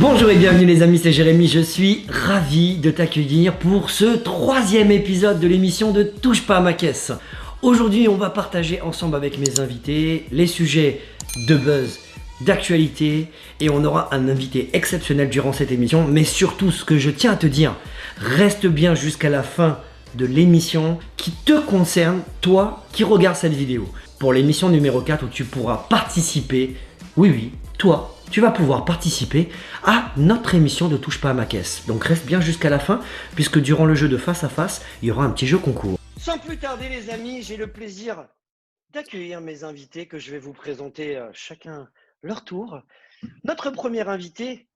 Bonjour et bienvenue les amis, c'est Jérémy, je suis ravi de t'accueillir pour ce 3e épisode de l'émission de Touche pas à ma caisse. Aujourd'hui on va partager ensemble avec mes invités les sujets de buzz, d'actualité et on aura un invité exceptionnel durant cette émission. Mais surtout ce que je tiens à te dire, reste bien jusqu'à la fin de l'émission qui te concerne, toi qui regardes cette vidéo. Pour l'émission numéro 4 où tu pourras participer, oui, toi, tu vas pouvoir participer à notre émission de Touche pas à ma caisse. Donc reste bien jusqu'à la fin, puisque durant le jeu de face à face, il y aura un petit jeu concours. Sans plus tarder les amis, j'ai le plaisir d'accueillir mes invités que je vais vous présenter chacun leur tour. Notre premier invité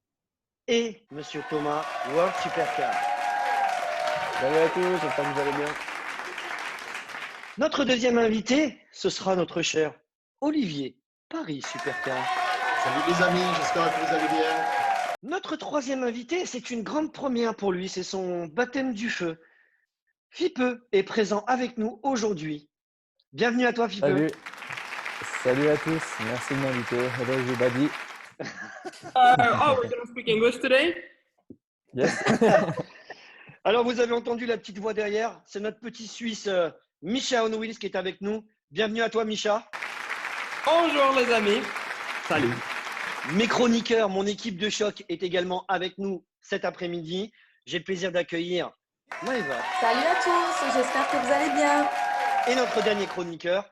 est Monsieur Thomas, World Supercar. Salut à tous, j'espère que vous allez bien. Notre deuxième invité, ce sera notre cher Olivier, Paris Supercar. Salut les amis, j'espère que vous allez bien. Notre troisième invité, c'est une grande première pour lui, c'est son baptême du feu. Fipeux est présent avec nous aujourd'hui. Bienvenue à toi Fipeux. Salut à tous, merci de m'inviter. Hello everybody. We're going to speak English today? Yes. Alors vous avez entendu la petite voix derrière, c'est notre petit Suisse Misha Onwils qui est avec nous. Bienvenue à toi Misha. Bonjour les amis. Salut. Mes chroniqueurs, mon équipe de choc est également avec nous cet après-midi. J'ai le plaisir d'accueillir Maëva. Salut à tous, j'espère que vous allez bien. Et notre dernier chroniqueur,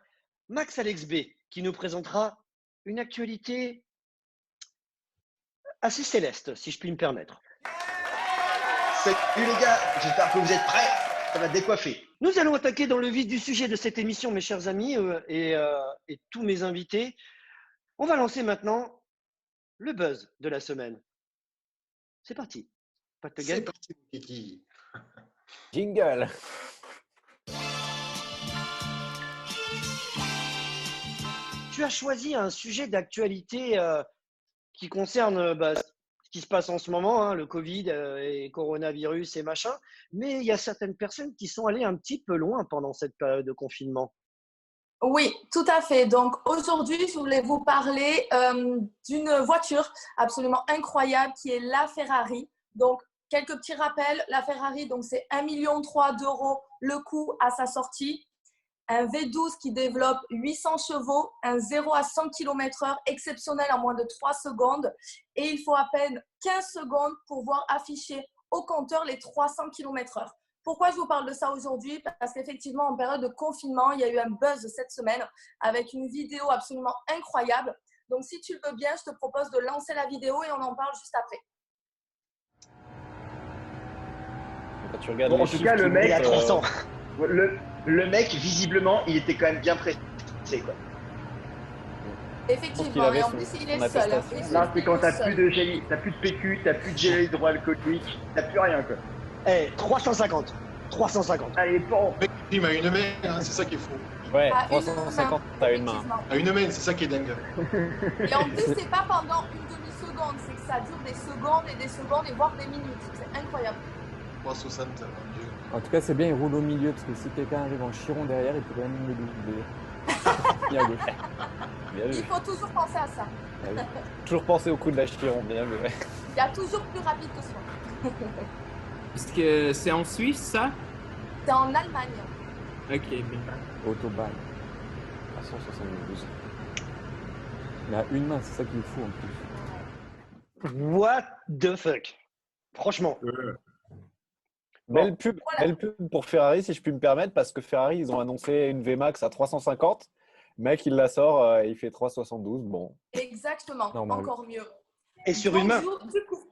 Max Alex B, qui nous présentera une actualité assez céleste, si je puis me permettre. Salut les gars, j'espère que vous êtes prêts. Ça va décoiffer. Nous allons attaquer dans le vif du sujet de cette émission, mes chers amis et tous mes invités. On va lancer maintenant le buzz de la semaine. C'est parti. Pas de C'est parti, Kiki. Jingle. Tu as choisi un sujet d'actualité qui concerne ce qui se passe en ce moment, hein, le Covid et coronavirus et machin. Mais il y a certaines personnes qui sont allées un petit peu loin pendant cette période de confinement. Oui, tout à fait. Donc aujourd'hui, je voulais vous parler d'une voiture absolument incroyable qui est la Ferrari. Donc quelques petits rappels, la Ferrari, donc c'est 1,3 million d'euros le coût à sa sortie. Un V12 qui développe 800 chevaux, un 0 à 100 km/h exceptionnel en moins de 3 secondes. Et il faut à peine 15 secondes pour voir afficher au compteur les 300 km/h. Pourquoi je vous parle de ça aujourd'hui? Parce qu'effectivement, en période de confinement, il y a eu un buzz cette semaine avec une vidéo absolument incroyable. Donc, si tu le veux bien, je te propose de lancer la vidéo et on en parle juste après. Quand tu regardes Bon, en tout cas, le mec, Il a 300. le mec, visiblement, il était quand même bien pressé, quoi. Effectivement, et en plus, il est seul. Là, c'est quand t'as plus de gel, t'as plus de PQ, t'as plus de gel hydroalcoolique, t'as plus rien, quoi. 350. 350. Allez, bon. Le mec il à une main, hein, c'est ça qui est fou. Ouais, À 350 à une main. effectivement. À une main, c'est ça qui est dingue. Et en plus, c'est pas pendant une demi-seconde, c'est que ça dure des secondes et des secondes et voire des minutes. C'est incroyable. 360, mon Dieu. En tout cas, c'est bien, il roule au milieu parce que si quelqu'un arrive en chiron derrière, il peut quand même le doubler. Bien vu. Bien Il vu. faut toujours penser à ça. Bien vu. Toujours penser au coup de la chiron, bien vu. Ouais. Il y a toujours plus rapide que soi. Est-ce que c'est en Suisse ça? C'est en Allemagne. Ok, bien. Autobahn. À 172. Mais à une main, c'est ça qui est fou en plus. What the fuck? Franchement. Belle pub, Voilà. belle pub pour Ferrari, si je puis me permettre, parce que Ferrari, ils ont annoncé une VMAX à 350. Le mec, il la sort, il fait 372. Bon, Exactement, Normal. encore mieux. Et sur Donc, une main. du coup,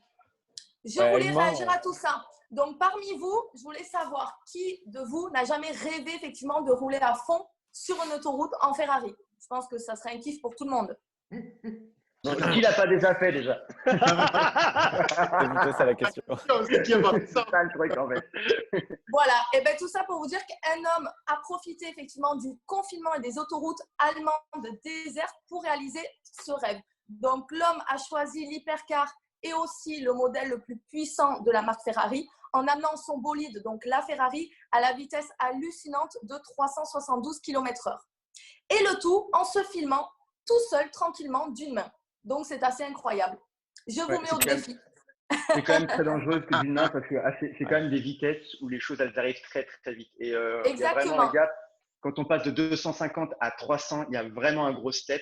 je Ouais, voulais une main, réagir à tout ça. Donc, parmi vous, je voulais savoir qui de vous n'a jamais rêvé effectivement de rouler à fond sur une autoroute en Ferrari. Je pense que ça serait un kiff pour tout le monde. Qui l'a pas déjà fait, déjà? c'est plutôt ça la question. C'est qui a pas fait ça? C'est ça le truc, en fait. Voilà, et bien tout ça pour vous dire qu'un homme a profité effectivement du confinement et des autoroutes allemandes désertes pour réaliser ce rêve. Donc l'homme a choisi l'hypercar et aussi le modèle le plus puissant de la marque Ferrari en amenant son bolide, donc la Ferrari, à la vitesse hallucinante de 372 km/h. Et le tout en se filmant tout seul, tranquillement, d'une main. Donc c'est assez incroyable. Je vous mets au défi. C'est quand même très dangereux plus d'une main parce que c'est quand même des vitesses où les choses elles arrivent très très vite. Et il y a vraiment Exactement. un gap. Quand on passe de 250 à 300, il y a vraiment un gros step.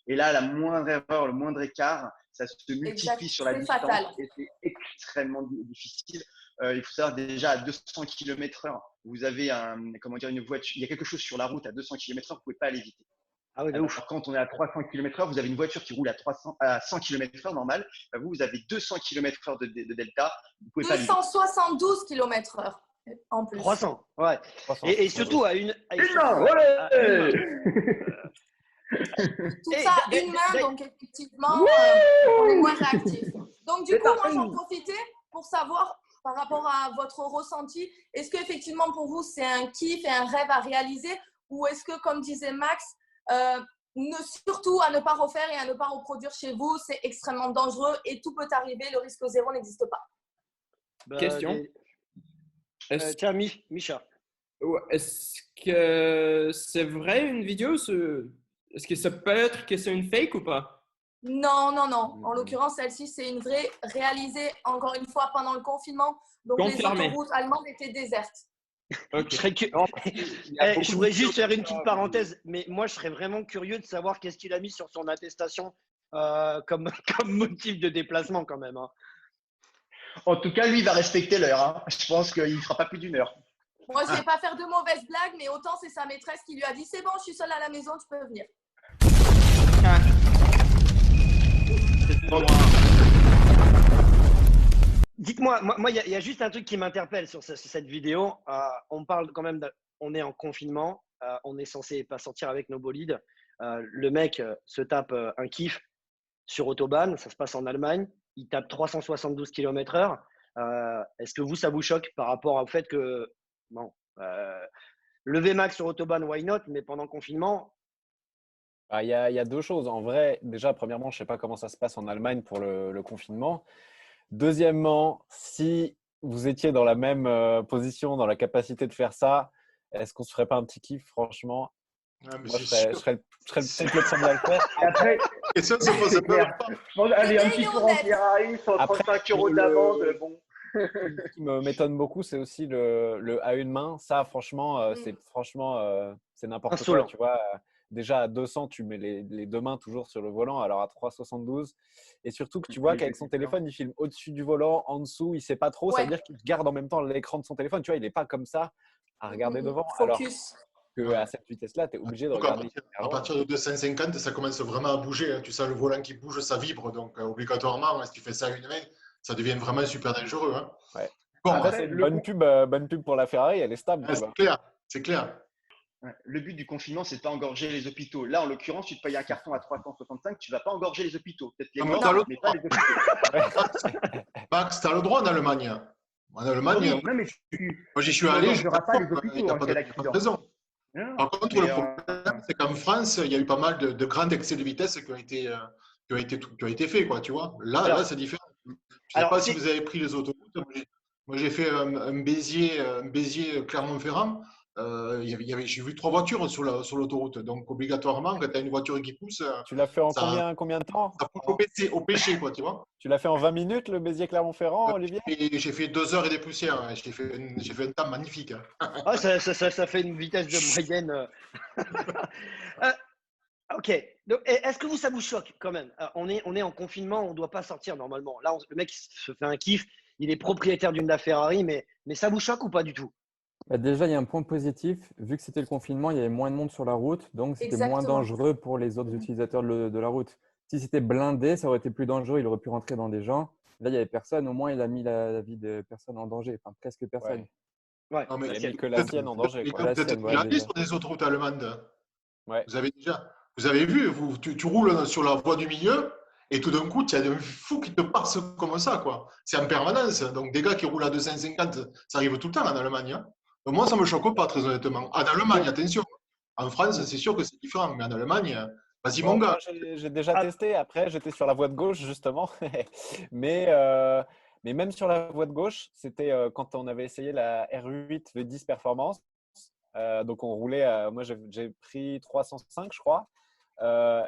Et là, la moindre erreur, le moindre écart, ça se multiplie sur la c'est distance fatal. et c'est extrêmement difficile. Il faut savoir déjà à 200 km/h, vous avez une voiture. Il y a quelque chose sur la route à 200 km/h, vous ne pouvez pas aller vite. Ah oui, Alors, quand on est à 300 km/h, vous avez une voiture qui roule à 100 km/h normal. Vous avez 200 km/h de delta. Vous pouvez pas aller vite. 272 km/h en plus. 300, ouais. 300, Et surtout à une. Tout Et ça, d- une d- main, d- donc effectivement, on est moins réactif. Donc du coup, moi j'en profitais pour savoir par rapport à votre ressenti, est-ce qu'effectivement pour vous c'est un kiff et un rêve à réaliser ou est-ce que comme disait Max, surtout à ne pas refaire et à ne pas reproduire chez vous, c'est extrêmement dangereux et tout peut arriver, le risque zéro n'existe pas. Question. Est-ce Tiens, Micha. est-ce que c'est vrai une vidéo? Est-ce que ça peut être que c'est une fake ou pas? Non, non, non. En l'occurrence, celle-ci, c'est une vraie réalisée, encore une fois, pendant le confinement. Donc, Confirmé. les autoroutes allemandes étaient désertes. Ok. Je serais je voudrais juste faire une petite parenthèse, mais moi je serais vraiment curieux de savoir qu'est-ce qu'il a mis sur son attestation comme motif de déplacement quand même. Hein. En tout cas, lui, il va respecter l'heure. Hein. Je pense qu'il ne fera pas plus d'une heure. Moi, je ne vais pas faire de mauvaises blagues, mais autant c'est sa maîtresse qui lui a dit « C'est bon, je suis seule à la maison, tu peux venir. Dites-moi, moi il y a juste un truc qui m'interpelle sur cette vidéo. On parle quand même, on est en confinement, on est censé pas sortir avec nos bolides. Le mec se tape un kiff sur Autobahn, ça se passe en Allemagne, il tape 372 km/h. Est-ce que ça vous choque par rapport au fait que, bon, le VMAX sur Autobahn, why not, mais pendant le confinement, Il y a deux choses. En vrai, déjà, premièrement, je ne sais pas comment ça se passe en Allemagne pour le confinement. Deuxièmement, si vous étiez dans la même position, dans la capacité de faire ça, est-ce qu'on ne se ferait pas un petit kiff, franchement? Ah, mais Moi, c'est je serais sûr. peut-être le premier à le faire. Et après, Et ça se pose c'est clair. pas. Je pense, allez, un Mais petit il est tour en honnête. Ferrari, 135 euros d'amende. Bon. Ce qui m'étonne beaucoup, c'est aussi le à une main. Ça, franchement, c'est n'importe Insolent. quoi. Tu vois, déjà à 200, tu mets les deux mains toujours sur le volant, alors à 372. Et surtout que tu vois qu'avec son téléphone, il filme au-dessus du volant, en dessous, il ne sait pas trop. Ça veut Ouais. dire qu'il garde en même temps l'écran de son téléphone. Tu vois, il n'est pas comme ça à regarder devant. Alors Focus. qu'à cette vitesse-là, tu es obligé de Donc, regarder. à partir de 250, ça commence vraiment à bouger. Hein. Tu sens le volant qui bouge, ça vibre. Donc, obligatoirement, si tu fais ça à une main, ça devient vraiment super dangereux. Hein. Ouais. Bon, Après, après, c'est une le bonne pub pour la Ferrari. Elle est stable. tu c'est vois. clair. C'est clair. Ouais. Le but du confinement, c'est de pas engorger les hôpitaux. Là, en l'occurrence, tu te payes un carton à 365, tu vas pas engorger les hôpitaux. Peut-être les Non, mais morts, t'as le mais pas les hôpitaux. Max, tu as le droit en Allemagne. En Allemagne, Oui, non, mais moi j'y suis tu allé. n'engorgeras pas les Il hôpitaux n'y a en pas cas de d'accident. raison. Non, Par contre, mais, le problème, c'est qu'en France, il y a eu pas mal de grands excès de vitesse qui ont été faits, quoi, tu vois. Alors- Là, c'est différent. Je ne sais alors, pas c'est- si vous avez pris les autoroutes. Moi, j'ai fait un Béziers Clermont-Ferrand. J'ai vu 3 voitures sur l'autoroute. Donc, obligatoirement, quand tu as une voiture qui pousse, Tu l'as fait en ça- combien de temps? ça pousse au péché, quoi, tu vois. Tu l'as fait en 20 minutes, le Béziers-Clermont-Ferrand, Olivier? Et j'ai fait 2 heures et des poussières. Hein. J'ai fait un temps magnifique. Hein. ah, ça fait une vitesse de moyenne. Ok. Donc, est-ce que ça vous choque quand même? On est en confinement, on ne doit pas sortir normalement. Là, le mec se fait un kiff, il est propriétaire d'une La Ferrari, mais ça vous choque ou pas du tout? Bah, déjà, il y a un point positif. Vu que c'était le confinement, il y avait moins de monde sur la route, donc c'était moins Exactement. dangereux pour les autres utilisateurs de la route. Si c'était blindé, ça aurait été plus dangereux. Il aurait pu rentrer dans des gens. Là, il n'y avait personne. Au moins, il a mis la vie de personne en danger. Enfin, presque personne. Ouais. Non, mais Il a mis que la sienne en danger, Les quoi. gars, La vous êtes sienne, ouais, regardé déjà. sur des autoroutes allemandes. Ouais. Vous avez vu, tu roules sur la voie du milieu et tout d'un coup, tu as un fou qui te passe comme ça, quoi. C'est en permanence. Donc, des gars qui roulent à 250, ça arrive tout le temps en Allemagne. Hein. Donc, moi, ça me choque pas, très honnêtement. En Allemagne, attention. En France, c'est sûr que c'est différent, mais en Allemagne, vas-y, Bon, mon gars. moi, j'ai déjà Ah. testé. Après, j'étais sur la voie de gauche, justement. Mais même sur la voie de gauche, c'était quand on avait essayé la R8 V10 Performance. Donc, on roulait, moi, j'ai pris 305, je crois.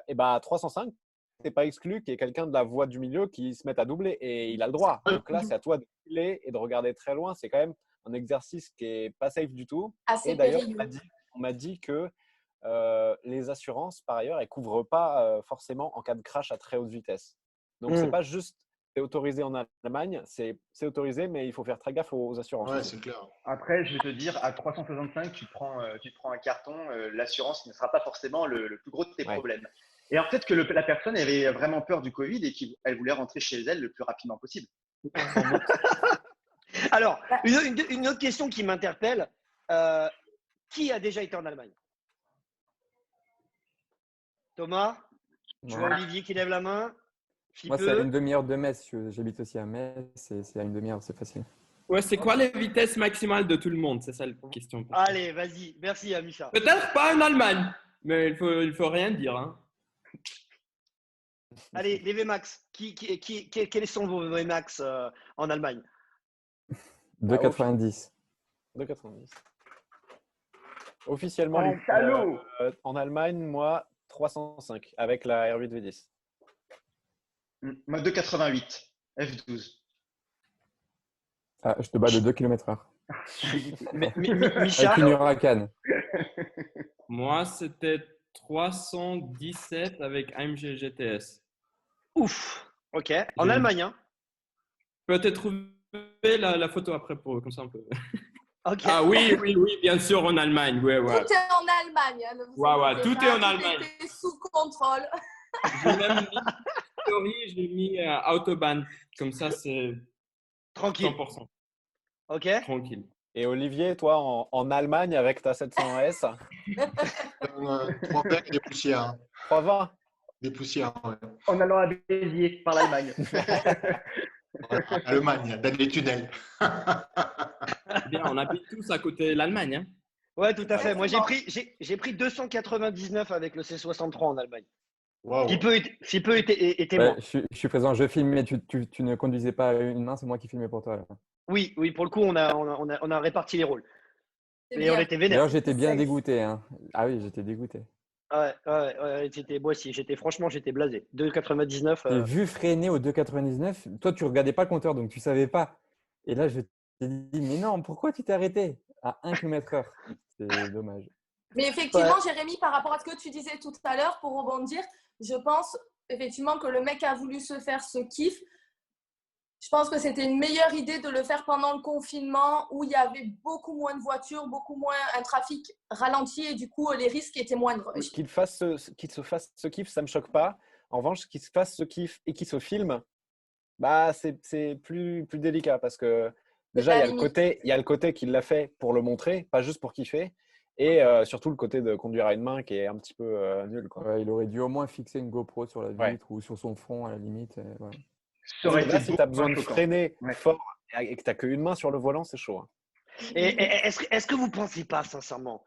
Et bah, 305, c'est pas exclu qu'il y ait quelqu'un de la voie du milieu qui se mette à doubler et il a le droit. Donc là, c'est à toi de filer et de regarder très loin. C'est quand même un exercice qui est pas safe du tout. Assez Et d'ailleurs, périlleux. on m'a dit que les assurances, par ailleurs, elles couvrent pas forcément en cas de crash à très haute vitesse. Donc c'est pas juste c'est autorisé en Allemagne, c'est autorisé, mais il faut faire très gaffe aux assurances. Ouais, aussi. c'est clair. Après, je vais te dire, à 365, tu te prends un carton, l'assurance ne sera pas forcément le plus gros de tes Ouais. problèmes. Et en fait, que la personne avait vraiment peur du Covid et qu'elle voulait rentrer chez elle le plus rapidement possible. Alors, une autre question qui m'interpelle. Qui a déjà été en Allemagne? Thomas? Je vois Ouais. Olivier qui lève la main. Moi, c'est à Philippe? une demi-heure de Metz. J'habite aussi à Metz. C'est à une demi-heure, c'est facile. Ouais, c'est quoi les vitesses maximales de tout le monde? C'est ça la question. Allez, vas-y. Merci, Amisha. Peut-être pas en Allemagne, mais il faut rien dire. Hein. Allez, les VMAX. Quels sont vos VMAX en Allemagne? 2,90. 2,90. Officiellement, Oh, les salauds en Allemagne, moi, 305 avec la R8 V10. Moi, 2,88, F12. Ah, je te bats de 2 km/h. Micha? Avec une Huracan. Moi, c'était 317 avec AMG GTS. Ouf. Ok. En Allemagne, hein? Peut-être trouver la photo après pour comme ça un peu. Ok. Ah oui, bien sûr en Allemagne. Ouais. Tout est en Allemagne. Hein, ne vous Ouais, inquiétez tout pas, est en Allemagne. Tout est sous contrôle. J'ai même mis story, j'ai mis Autobahn. Comme ça, c'est Tranquille. 100%. Ok. Tranquille. Et Olivier, toi, en Allemagne, avec ta 700S, 3 pecs, des poussières. 320. Des poussières, ouais. En allant à Béziers, par l'Allemagne. Allemagne, dans les tunnels. Bien, on habite tous à côté de l'Allemagne. Hein. Ouais, tout à fait. Ouais, Moi, c'est j'ai pris 299 avec le C63 en Allemagne. Waouh. Philippe était témoin. Ouais, je suis présent, je filme, mais tu ne conduisais pas une main, c'est moi qui filmais pour toi. Là. Oui, pour le coup, on a réparti les rôles. C'est Et on bien. était vénère. D'ailleurs, j'étais bien Safe. dégoûté. Hein. Ah oui, j'étais dégoûté. Ouais, moi aussi, franchement, j'étais blasé. 2,99. J'ai vu freiner au 2,99. Toi, tu regardais pas le compteur, donc tu savais pas. Et là, je t'ai dit, mais non, pourquoi tu t'es arrêté à 1 km/h? C'est dommage. Mais effectivement, Jérémy, par rapport à ce que tu disais tout à l'heure, pour rebondir, je pense effectivement que le mec a voulu se faire ce kiff. Je pense que c'était une meilleure idée de le faire pendant le confinement où il y avait beaucoup moins de voitures, beaucoup moins un trafic ralenti et du coup, les risques étaient moindres. Qu'il se fasse ce kiff, ça ne me choque pas. En revanche, qu'il se fasse ce kiff et qu'il se filme, bah, c'est plus délicat parce que déjà, il y a le côté qu'il l'a fait pour le montrer, pas juste pour kiffer. Et surtout le côté de conduire à une main qui est un petit peu nul. Quoi. Ouais, il aurait dû au moins fixer une GoPro sur la vitre Ouais. ou sur son front à la limite. Voilà. Ça aurait Là, été si tu as besoin de choquant. freiner Ouais. fort et que tu n'as qu'une main sur le volant, c'est chaud. Hein. Et est-ce que vous pensez pas, sincèrement,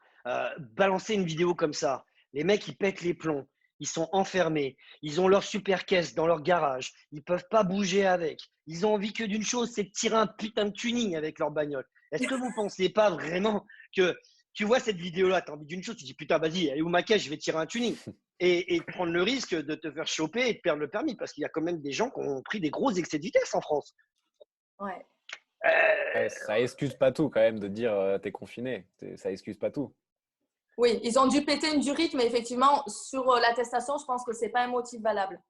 balancer une vidéo comme ça, les mecs, ils pètent les plombs, ils sont enfermés, ils ont leur super caisse dans leur garage, ils peuvent pas bouger avec, ils ont envie que d'une chose, c'est de tirer un putain de tuning avec leur bagnole. Est-ce que vous pensez pas vraiment que tu vois cette vidéo-là, tu as envie d'une chose, tu dis putain, vas-y, elle est où ma caisse, je vais tirer un tuning et prendre le risque de te faire choper et de perdre le permis parce qu'il y a quand même des gens qui ont pris des gros excès de vitesse en France. Ouais. Ouais, ça excuse pas tout quand même de dire t'es confiné. Ça excuse pas tout. Oui, ils ont dû péter une durite, mais effectivement, sur l'attestation, je pense que c'est pas un motif valable.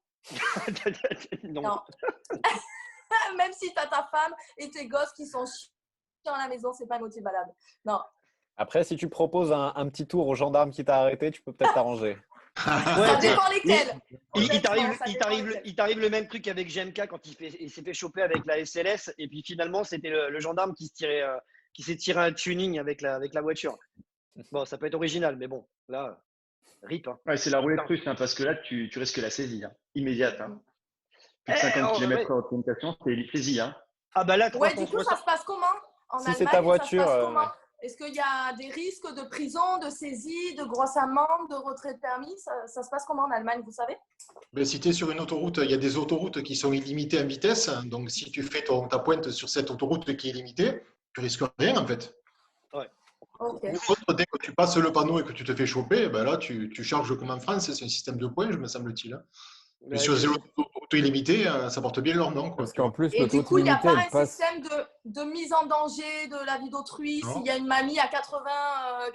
Non. Non. Même si tu as ta femme et tes gosses qui sont chiants à la maison, c'est pas un motif valable. Non. Après, si tu proposes un petit tour au gendarme qui t'a arrêté, tu peux peut-être t'arranger. Ça dépend lesquels. Il t'arrive le même truc avec GMK quand il s'est fait choper avec la SLS et puis finalement c'était le gendarme qui s'est tiré un tuning avec la voiture. Bon, ça peut être original, mais bon, là, rip. Hein. Ouais, c'est la roulette russe, hein, parce que là, tu risques la saisie immédiate. Hein. Plus de 50 km/h d'augmentation, c'est saisie. Hein. Ah bah là, Ouais, du coup, ça se passe comment en Si Allemagne, c'est ta voiture, ça se passe comment Est-ce qu'il y a des risques de prison, de saisie, de grosse amende, de retrait de permis? Ça se passe comment en Allemagne, vous savez? Ben, si tu es sur une autoroute, il y a des autoroutes qui sont illimitées en vitesse. Donc, si tu fais ta pointe sur cette autoroute qui est limitée, tu risques rien en fait. Okay. Dès que tu passes le panneau et que tu te fais choper, ben là, tu charges comme en France, c'est un système de points, je me semble-t-il. Mais sur les auto illimité, ça porte bien leur nom. Quoi. Parce qu'en plus, Et du coup, il n'y a l'auto-illimité, pas un elle passe. système de mise en danger de la vie d'autrui Non. s'il y a une mamie à 80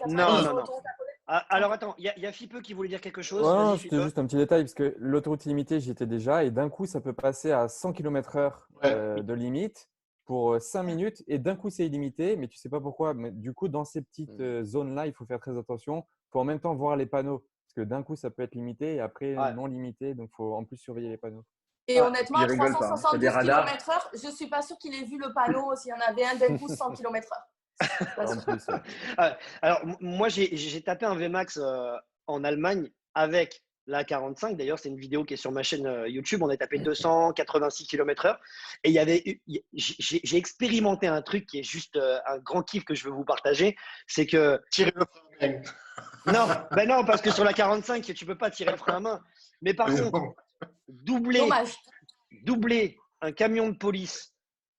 Non, sur non. l'autoroute à côté. Alors attends, il y a Fipeux qui voulait dire quelque chose. Ouais, non, Vas-y, c'était Fipeux. juste un petit détail, parce que l'autoroute illimitée, j'y étais déjà, et d'un coup, ça peut passer à 100 km/h de limite pour 5 minutes, et d'un coup, c'est illimité, mais tu sais pas pourquoi. Mais du coup, dans ces petites zones-là, il faut faire très attention. Il faut en même temps voir les panneaux, parce que d'un coup, ça peut être limité, et après, Ouais. non limité, donc il faut en plus surveiller les panneaux. Et honnêtement, à Puis il rigole pas, hein. T'as des 372 radars. km/h, je ne suis pas sûre qu'il ait vu le panneau s'il y en avait un d'un coup 100 km/h. En plus, ouais. Alors, moi, j'ai tapé un VMAX en Allemagne avec la 45. D'ailleurs, c'est une vidéo qui est sur ma chaîne YouTube. On a tapé 286 km/h. Et j'ai expérimenté un truc qui est juste un grand kiff que je veux vous partager. C'est que. Tirer le frein. Non, parce que sur la 45, tu ne peux pas tirer le frein à main. Mais par contre, Dommage. doubler un camion de police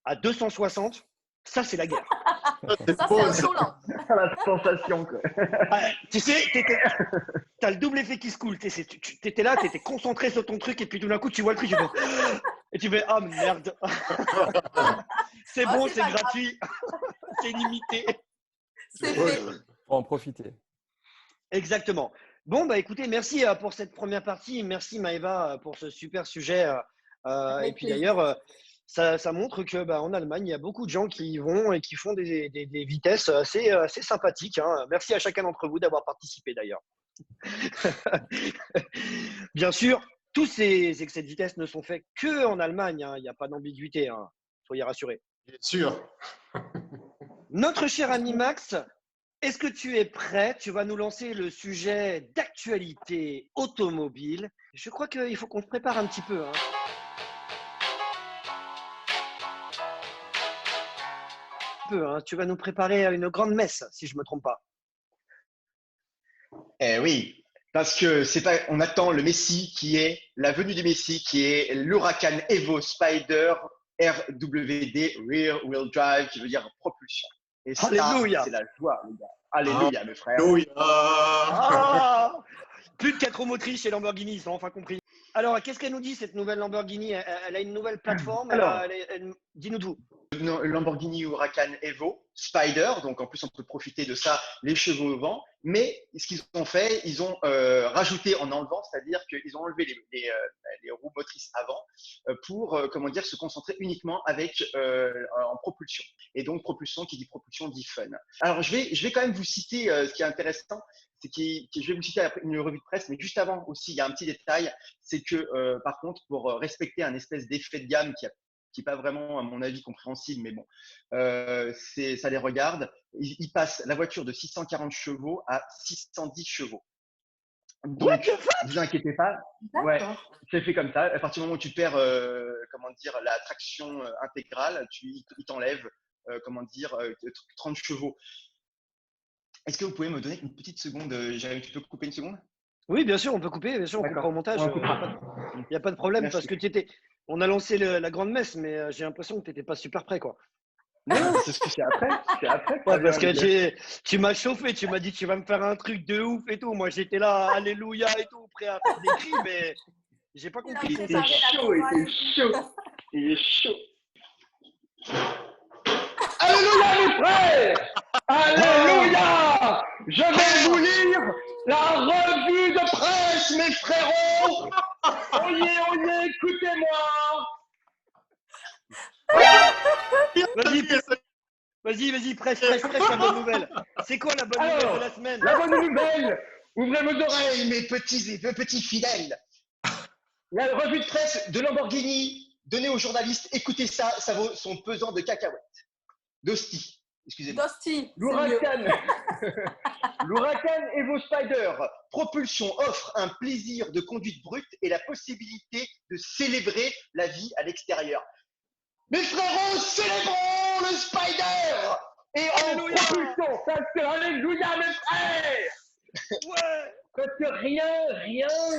à 260, ça, c'est la guerre. Ça, c'est insolent. La sensation, quoi. Tu sais, t'as le double effet qui se coule. T'étais là, t'étais concentré sur ton truc, et puis tout d'un coup, tu vois le truc, et tu fais « Ah, merde !» C'est bon, c'est c'est pas grave. gratuit, c'est limité. C'est fait. Faut en profiter. Exactement. Bon, bah écoutez, merci pour cette première partie. Merci Maëva pour ce super sujet. Et puis d'ailleurs, ça montre que en Allemagne, il y a beaucoup de gens qui y vont et qui font des vitesses assez sympathiques. Hein. Merci à chacun d'entre vous d'avoir participé d'ailleurs. Bien sûr, tous ces excès de vitesse ne sont faits que en Allemagne. Hein. Il n'y a pas d'ambiguïté. Hein. Soyez rassurés. Bien sûr. Notre cher ami Max, est-ce que tu es prêt? Tu vas nous lancer le sujet d'actualité automobile. Je crois qu'il faut qu'on se prépare un petit peu. Hein. Tu vas nous préparer à une grande messe, si je ne me trompe pas. Eh oui, parce que on attend le Messie qui est la venue du Messie qui est l'Huracan Evo Spider RWD Rear Wheel Drive, qui veut dire propulsion. Et ça, Alléluia. c'est la joie, les gars. Alléluia, mes frères. Alléluia. Ah, plus de 4 roues motrices chez Lamborghini, ils ont enfin compris. Alors, qu'est-ce qu'elle nous dit, cette nouvelle Lamborghini? Elle a une nouvelle plateforme. Dis-nous tout. Lamborghini Huracan Evo Spider, donc en plus on peut profiter de ça, les chevaux au vent. Mais ce qu'ils ont fait, ils ont rajouté en enlevant, c'est-à-dire qu'ils ont enlevé les roues motrices avant pour se concentrer uniquement en propulsion. Et donc propulsion, qui dit propulsion dit fun. Alors je vais quand même vous citer ce qui est intéressant, c'est que je vais vous citer après une revue de presse, mais juste avant aussi, il y a un petit détail, c'est que par contre, pour respecter un espèce d'effet de gamme qui n'est pas vraiment, à mon avis, compréhensible, mais bon, ça les regarde. Ils passent la voiture de 640 chevaux à 610 chevaux. Donc, ne vous inquiétez pas. Ouais, c'est fait comme ça. À partir du moment où tu perds, la traction intégrale, ils t'enlèvent, 30 chevaux. Est-ce que vous pouvez me donner une petite seconde? Jérémy, tu peux couper une seconde? Oui, bien sûr, on peut couper. Bien sûr, on coupera au montage. Il n'y a pas de problème. Merci. Parce que on a lancé la grande messe, mais j'ai l'impression que tu n'étais pas super prêt, quoi. Non, c'est après. Ouais, parce que tu m'as chauffé, tu m'as dit tu vas me faire un truc de ouf et tout. Moi, j'étais là, alléluia et tout, prêt à faire des cris, mais j'ai pas compris. Il était chaud. Il est chaud. Alléluia, mes frères! Alléluia! Je vais vous lire la revue de presse, mes frérots! Oyez, écoutez-moi! Vas-y, presse la bonne nouvelle. C'est quoi la bonne nouvelle de la semaine? La bonne nouvelle! Ouvrez vos oreilles! Mes petits fidèles. La revue de presse De Lamborghini, donnée aux journalistes, écoutez ça, ça vaut son pesant de cacahuètes. D'hostie, excusez-moi. Dosti, c'est mieux. L'Huracan Evo Spider Propulsion offre un plaisir de conduite brute et la possibilité de célébrer la vie à l'extérieur. Mes frérots, célébrons le Spider! Et en propulsion! Parce que alléluia, mes frères! Ouais! Parce que rien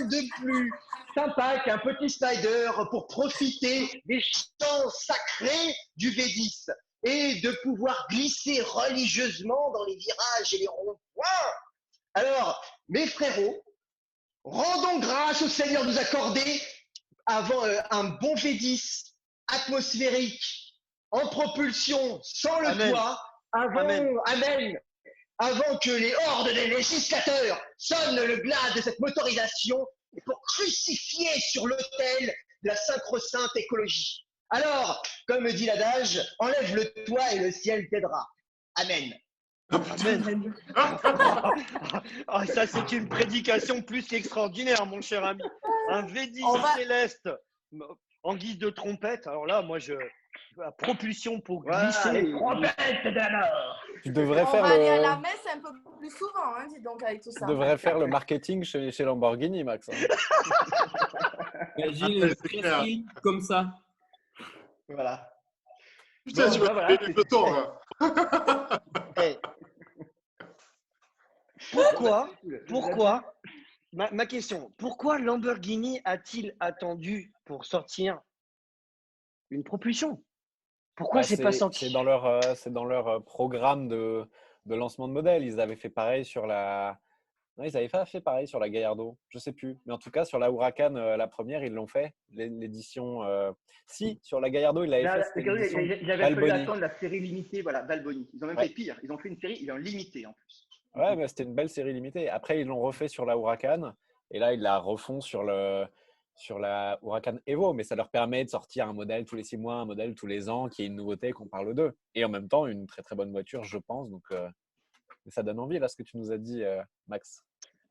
de plus sympa qu'un petit Spider pour profiter des chants sacrés du V10 et de pouvoir glisser religieusement dans les virages et les ronds-points. Alors, mes frérots, rendons grâce au Seigneur de nous accorder avant un bon V10 atmosphérique en propulsion sans le Amen. toit, avant que les hordes des législateurs sonnent le glas de cette motorisation pour crucifier sur l'autel de la sacro-sainte écologie. Alors, comme dit l'adage, enlève le toit et le ciel t'aidera. Amen. Amen. Ah, ça, c'est une prédication plus qu'extraordinaire, mon cher ami. Un V10 céleste en guise de trompette. Alors là, moi, la propulsion pour glisser. Les trompettes de la mort. Tu devrais On faire va aller à la le. messe un peu plus souvent, hein, dis donc, avec tout Tu ça. devrais faire le marketing chez Lamborghini, Max. Imagine une presse comme ça. Voilà. Putain, tu vas voilà, faire le tour. Hein. Hey. Pourquoi ma question, pourquoi Lamborghini a-t-il attendu pour sortir une propulsion? Pourquoi c'est pas sorti? C'est dans leur programme de lancement de modèle. Ils avaient fait pareil sur la. Non, ils avaient pas fait pareil sur la Gallardo. Je sais plus. Mais en tout cas, sur la Huracan, la première, ils l'ont fait. L'édition. Si, sur la Gallardo, ils l'avaient fait. Ils avaient fallu attendre la série limitée, voilà, Balboni. Ils ont même fait pire. Ils ont fait une série, ils l'ont limitée en plus. Ouais, mais c'était une belle série limitée. Après, ils l'ont refait sur la Huracan. Et là, ils la refont sur la Huracan Evo. Mais ça leur permet de sortir un modèle tous les 6 mois, un modèle tous les ans, qui est une nouveauté, qu'on parle d'eux. Et en même temps, une très très bonne voiture, je pense. Donc, ça donne envie, là, ce que tu nous as dit, Max.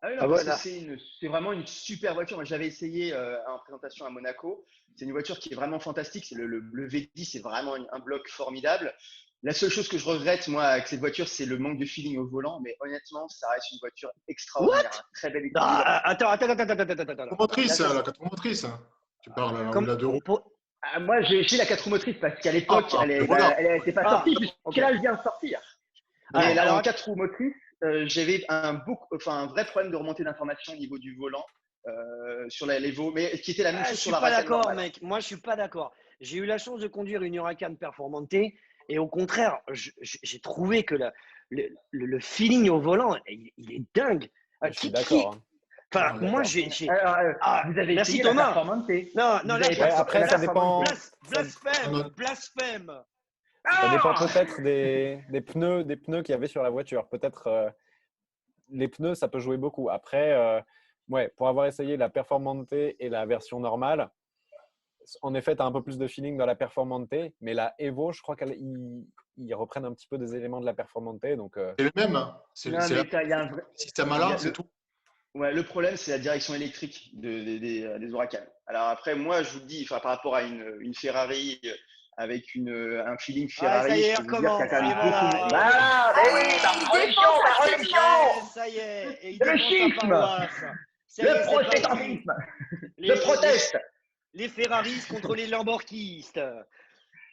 Ah oui, non, parce que c'est vraiment une super voiture. Moi, j'avais essayé en présentation à Monaco. C'est une voiture qui est vraiment fantastique. C'est le V10, c'est vraiment un bloc formidable. La seule chose que je regrette, moi, avec cette voiture, c'est le manque de feeling au volant. Mais honnêtement, ça reste une voiture extraordinaire. Un très bel équilibre. Attends. La 4 motrices, la 4 motrices. Tu parles la 2 roues. Moi, j'ai la 4 roues motrices parce qu'à l'époque, elle n'était pas sortie, puisqu'elle elle vient de sortir. Mais là, en 4 roues motrices, j'avais un vrai problème de remontée d'informations au niveau du volant sur la l'Evo, mais qui était la même chose sur la Racan. Je suis pas d'accord, normale. mec. Moi, je suis pas d'accord. J'ai eu la chance de conduire une Huracan Performante et au contraire, j'ai trouvé que le feeling au volant, il est dingue. Je suis d'accord. Enfin, moi, j'ai. Vous avez merci essayé Thomas. la Performante. Non, après, ça dépend. Blasphème. Ça dépend peut-être des pneus qu'il y avait sur la voiture. Peut-être les pneus, ça peut jouer beaucoup. Après, pour avoir essayé la Performante et la version normale, en effet, tu as un peu plus de feeling dans la Performante, mais la Evo, je crois qu'ils reprennent un petit peu des éléments de la Performante. Donc, c'est le même. Hein. C'est le système à l'arbre, c'est tout. Ouais, le problème, c'est la direction électrique des Huracan. Alors après, moi, je vous le dis, par rapport à une Ferrari avec un feeling Ferrari, ça y est, je peux vous dire qu'il y a quand même recommence. beaucoup. Ah, Ça y est. Et il Le défend sa schisme. paroisse. Le protestantisme. Le proteste. Les Ferraris contre les Lamborghistes.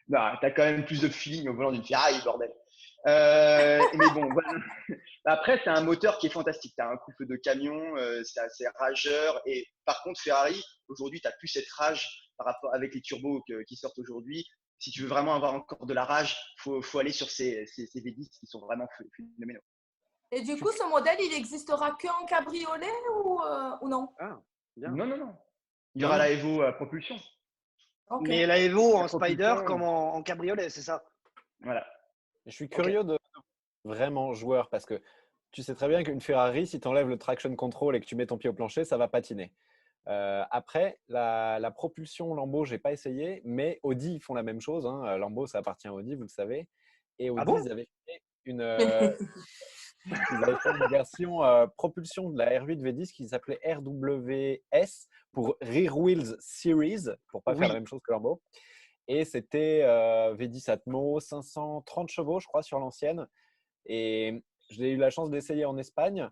Non, t'as quand même plus de feeling au volant d'une Ferrari, bordel. Mais bon, voilà. Après, c'est un moteur qui est fantastique. Tu as un couple de camions, c'est assez rageur. Et par contre, Ferrari, aujourd'hui, tu n'as plus cette rage par rapport avec les turbos qui sortent aujourd'hui. Si tu veux vraiment avoir encore de la rage, faut aller sur ces V10 qui sont vraiment phénoménaux. Et du coup, ce modèle, il existera qu'en cabriolet ou non? Non. Il y aura la Evo propulsion. Okay. Mais la Evo en Spider comme en cabriolet, c'est ça? Voilà. Je suis curieux de vraiment joueur parce que tu sais très bien qu'une Ferrari, si tu enlèves le traction control et que tu mets ton pied au plancher, ça va patiner. Après, la propulsion Lambo, je n'ai pas essayé, mais Audi font la même chose. Hein. Lambo, ça appartient à Audi, vous le savez. Et Audi, ils avaient fait une version propulsion de la R8 V10 qui s'appelait RWS pour Rear Wheels Series, pour ne pas faire la même chose que Lambo. Et c'était V10 Atmo, 530 chevaux, je crois, sur l'ancienne. Et j'ai eu la chance d'essayer en Espagne.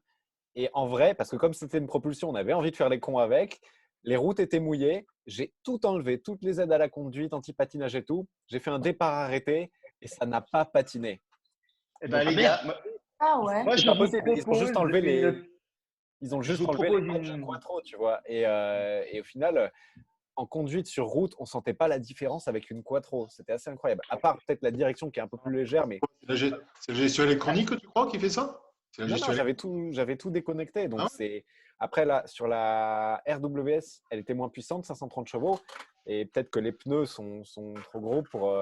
Et en vrai, parce que comme c'était une propulsion, on avait envie de faire les cons avec. Les routes étaient mouillées. J'ai tout enlevé, toutes les aides à la conduite, anti-patinage et tout. J'ai fait un départ arrêté et ça n'a pas patiné. Eh ben, les gars, ouais. Moi, ils ont juste enlevé les quattro, tu vois. Et au final, en conduite sur route, on sentait pas la différence avec une quattro. C'était assez incroyable. À part peut-être la direction qui est un peu plus légère, mais c'est le gestuel électronique, tu crois, qui fait ça? C'est la Non, gestion j'avais tout déconnecté. Donc, Ah. Après, là, sur la RWS, elle était moins puissante, 530 chevaux. Et peut-être que les pneus sont trop gros pour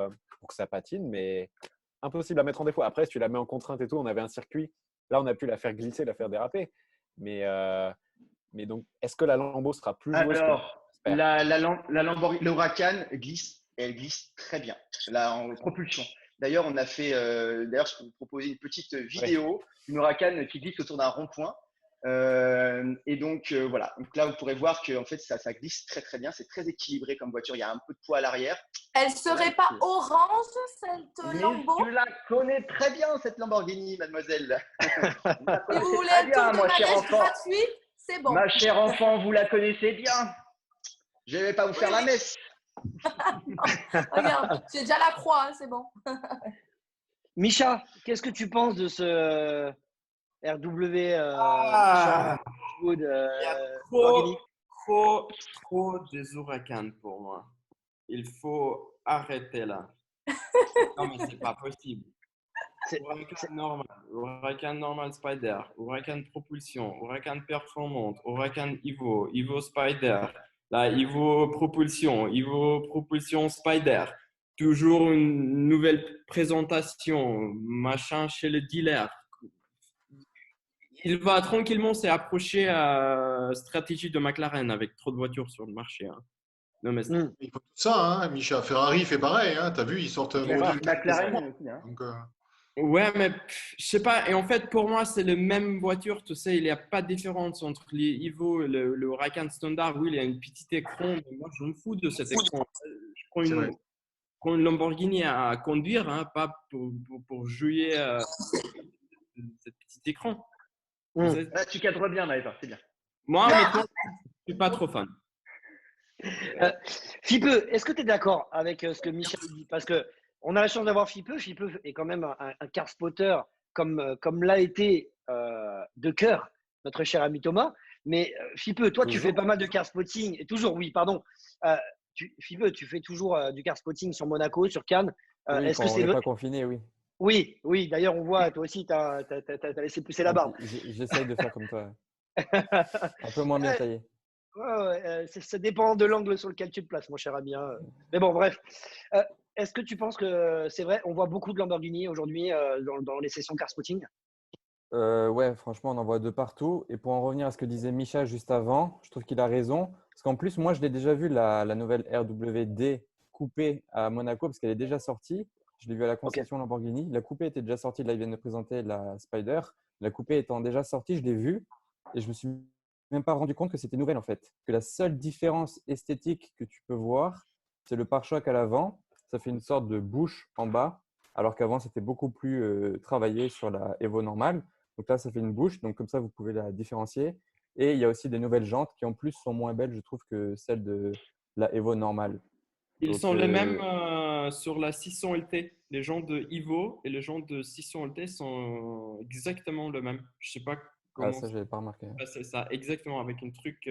que ça patine, mais impossible à mettre en défaut. Après, si tu la mets en contrainte et tout, on avait un circuit. Là, on a pu la faire glisser, la faire déraper. Mais donc, est-ce que la Lambo sera plus joueuse que Alors, j'espère. la Lamborghini, le Huracan glisse, et elle glisse très bien, là, en propulsion. D'ailleurs, on a fait, d'ailleurs, je peux vous proposer une petite vidéo d'une Huracan qui glisse autour d'un rond-point. Et donc, voilà. Donc là, vous pourrez voir que en fait, ça glisse très, très bien. C'est très équilibré comme voiture. Il y a un peu de poids à l'arrière. Elle serait pas orange, cette Mais Lambo? tu la connais très bien, cette Lamborghini, mademoiselle. Si vous voulez un tour de manège gratuit, c'est bon. Ma chère enfant, vous la connaissez bien. Je ne vais pas vous faire la messe. Regarde, j'ai déjà la croix, hein, c'est bon. Micha, qu'est-ce que tu penses de ce RW Wood, Il y a Lamborghini? trop des Huracans pour moi. Il faut arrêter là. Non, mais c'est pas possible. Huracan normal Spider, Huracan propulsion, Huracan performante, Huracan Evo, Evo Spider, la Evo propulsion Spider. Toujours une nouvelle présentation, machin chez le dealer. Il va tranquillement s'approcher à la stratégie de McLaren avec trop de voitures sur le marché. Hein. Non, mais Il faut tout ça, hein, Micha. Ferrari fait pareil. Hein. Tu as vu, ils sortent un modèle. McLaren aussi. Hein. Donc, ouais, mais je sais pas. Et en fait, pour moi, c'est la même voiture. Tu sais, il n'y a pas de différence entre les Evo et le Huracan standard. Oui, il y a une petite écran. Mais moi, je me fous de cet écran. Je prends une Lamborghini à conduire, hein, pas pour jouer ce petit écran. Là, tu cadres bien, Maëva, c'est bien. Moi, je suis pas trop fan. Fipeux, est-ce que tu es d'accord avec ce que Michel dit? Parce qu'on a la chance d'avoir Fipeux. Fipeux est quand même un car spotter comme l'a été de cœur notre cher ami Thomas. Mais Fipeux, toi, tu fais pas mal de car spotting. Et toujours, oui, pardon. Fipeux, tu fais toujours du car spotting sur Monaco, sur Cannes. Oui, Est-ce quand que on c'est n'est pas confiné, oui. Oui. D'ailleurs, on voit, toi aussi, tu as laissé pousser la barbe. J'essaye de faire comme toi. Un peu moins bien taillé. Ça dépend de l'angle sur lequel tu te places, mon cher ami. Hein. Mais bon, bref. Est-ce que tu penses que c'est vrai? On voit beaucoup de Lamborghini aujourd'hui dans les sessions car spotting? Ouais, franchement, on en voit de partout. Et pour en revenir à ce que disait Micha juste avant, je trouve qu'il a raison. Parce qu'en plus, moi, je l'ai déjà vu, la nouvelle RWD coupée à Monaco, parce qu'elle est déjà sortie. Je l'ai vu à la concession Lamborghini. La coupée était déjà sortie. Là, ils viennent de présenter la Spider. La coupée étant déjà sortie, je l'ai vue. Et je me suis même pas rendu compte que c'était nouvelle, en fait. Que la seule différence esthétique que tu peux voir, c'est le pare-choc à l'avant. Ça fait une sorte de bouche en bas, alors qu'avant, c'était beaucoup plus travaillé sur la Evo normale. Donc là, ça fait une bouche. Donc comme ça, vous pouvez la différencier. Et il y a aussi des nouvelles jantes qui, en plus, sont moins belles, je trouve, que celles de la Evo normale. Ils Donc, sont les mêmes sur la 600 LT. Les jantes de Evo et les jantes de 600 LT sont exactement le même. Je sais pas comment. Ah, ça, je n'avais pas remarqué. C'est ça, exactement, avec un truc.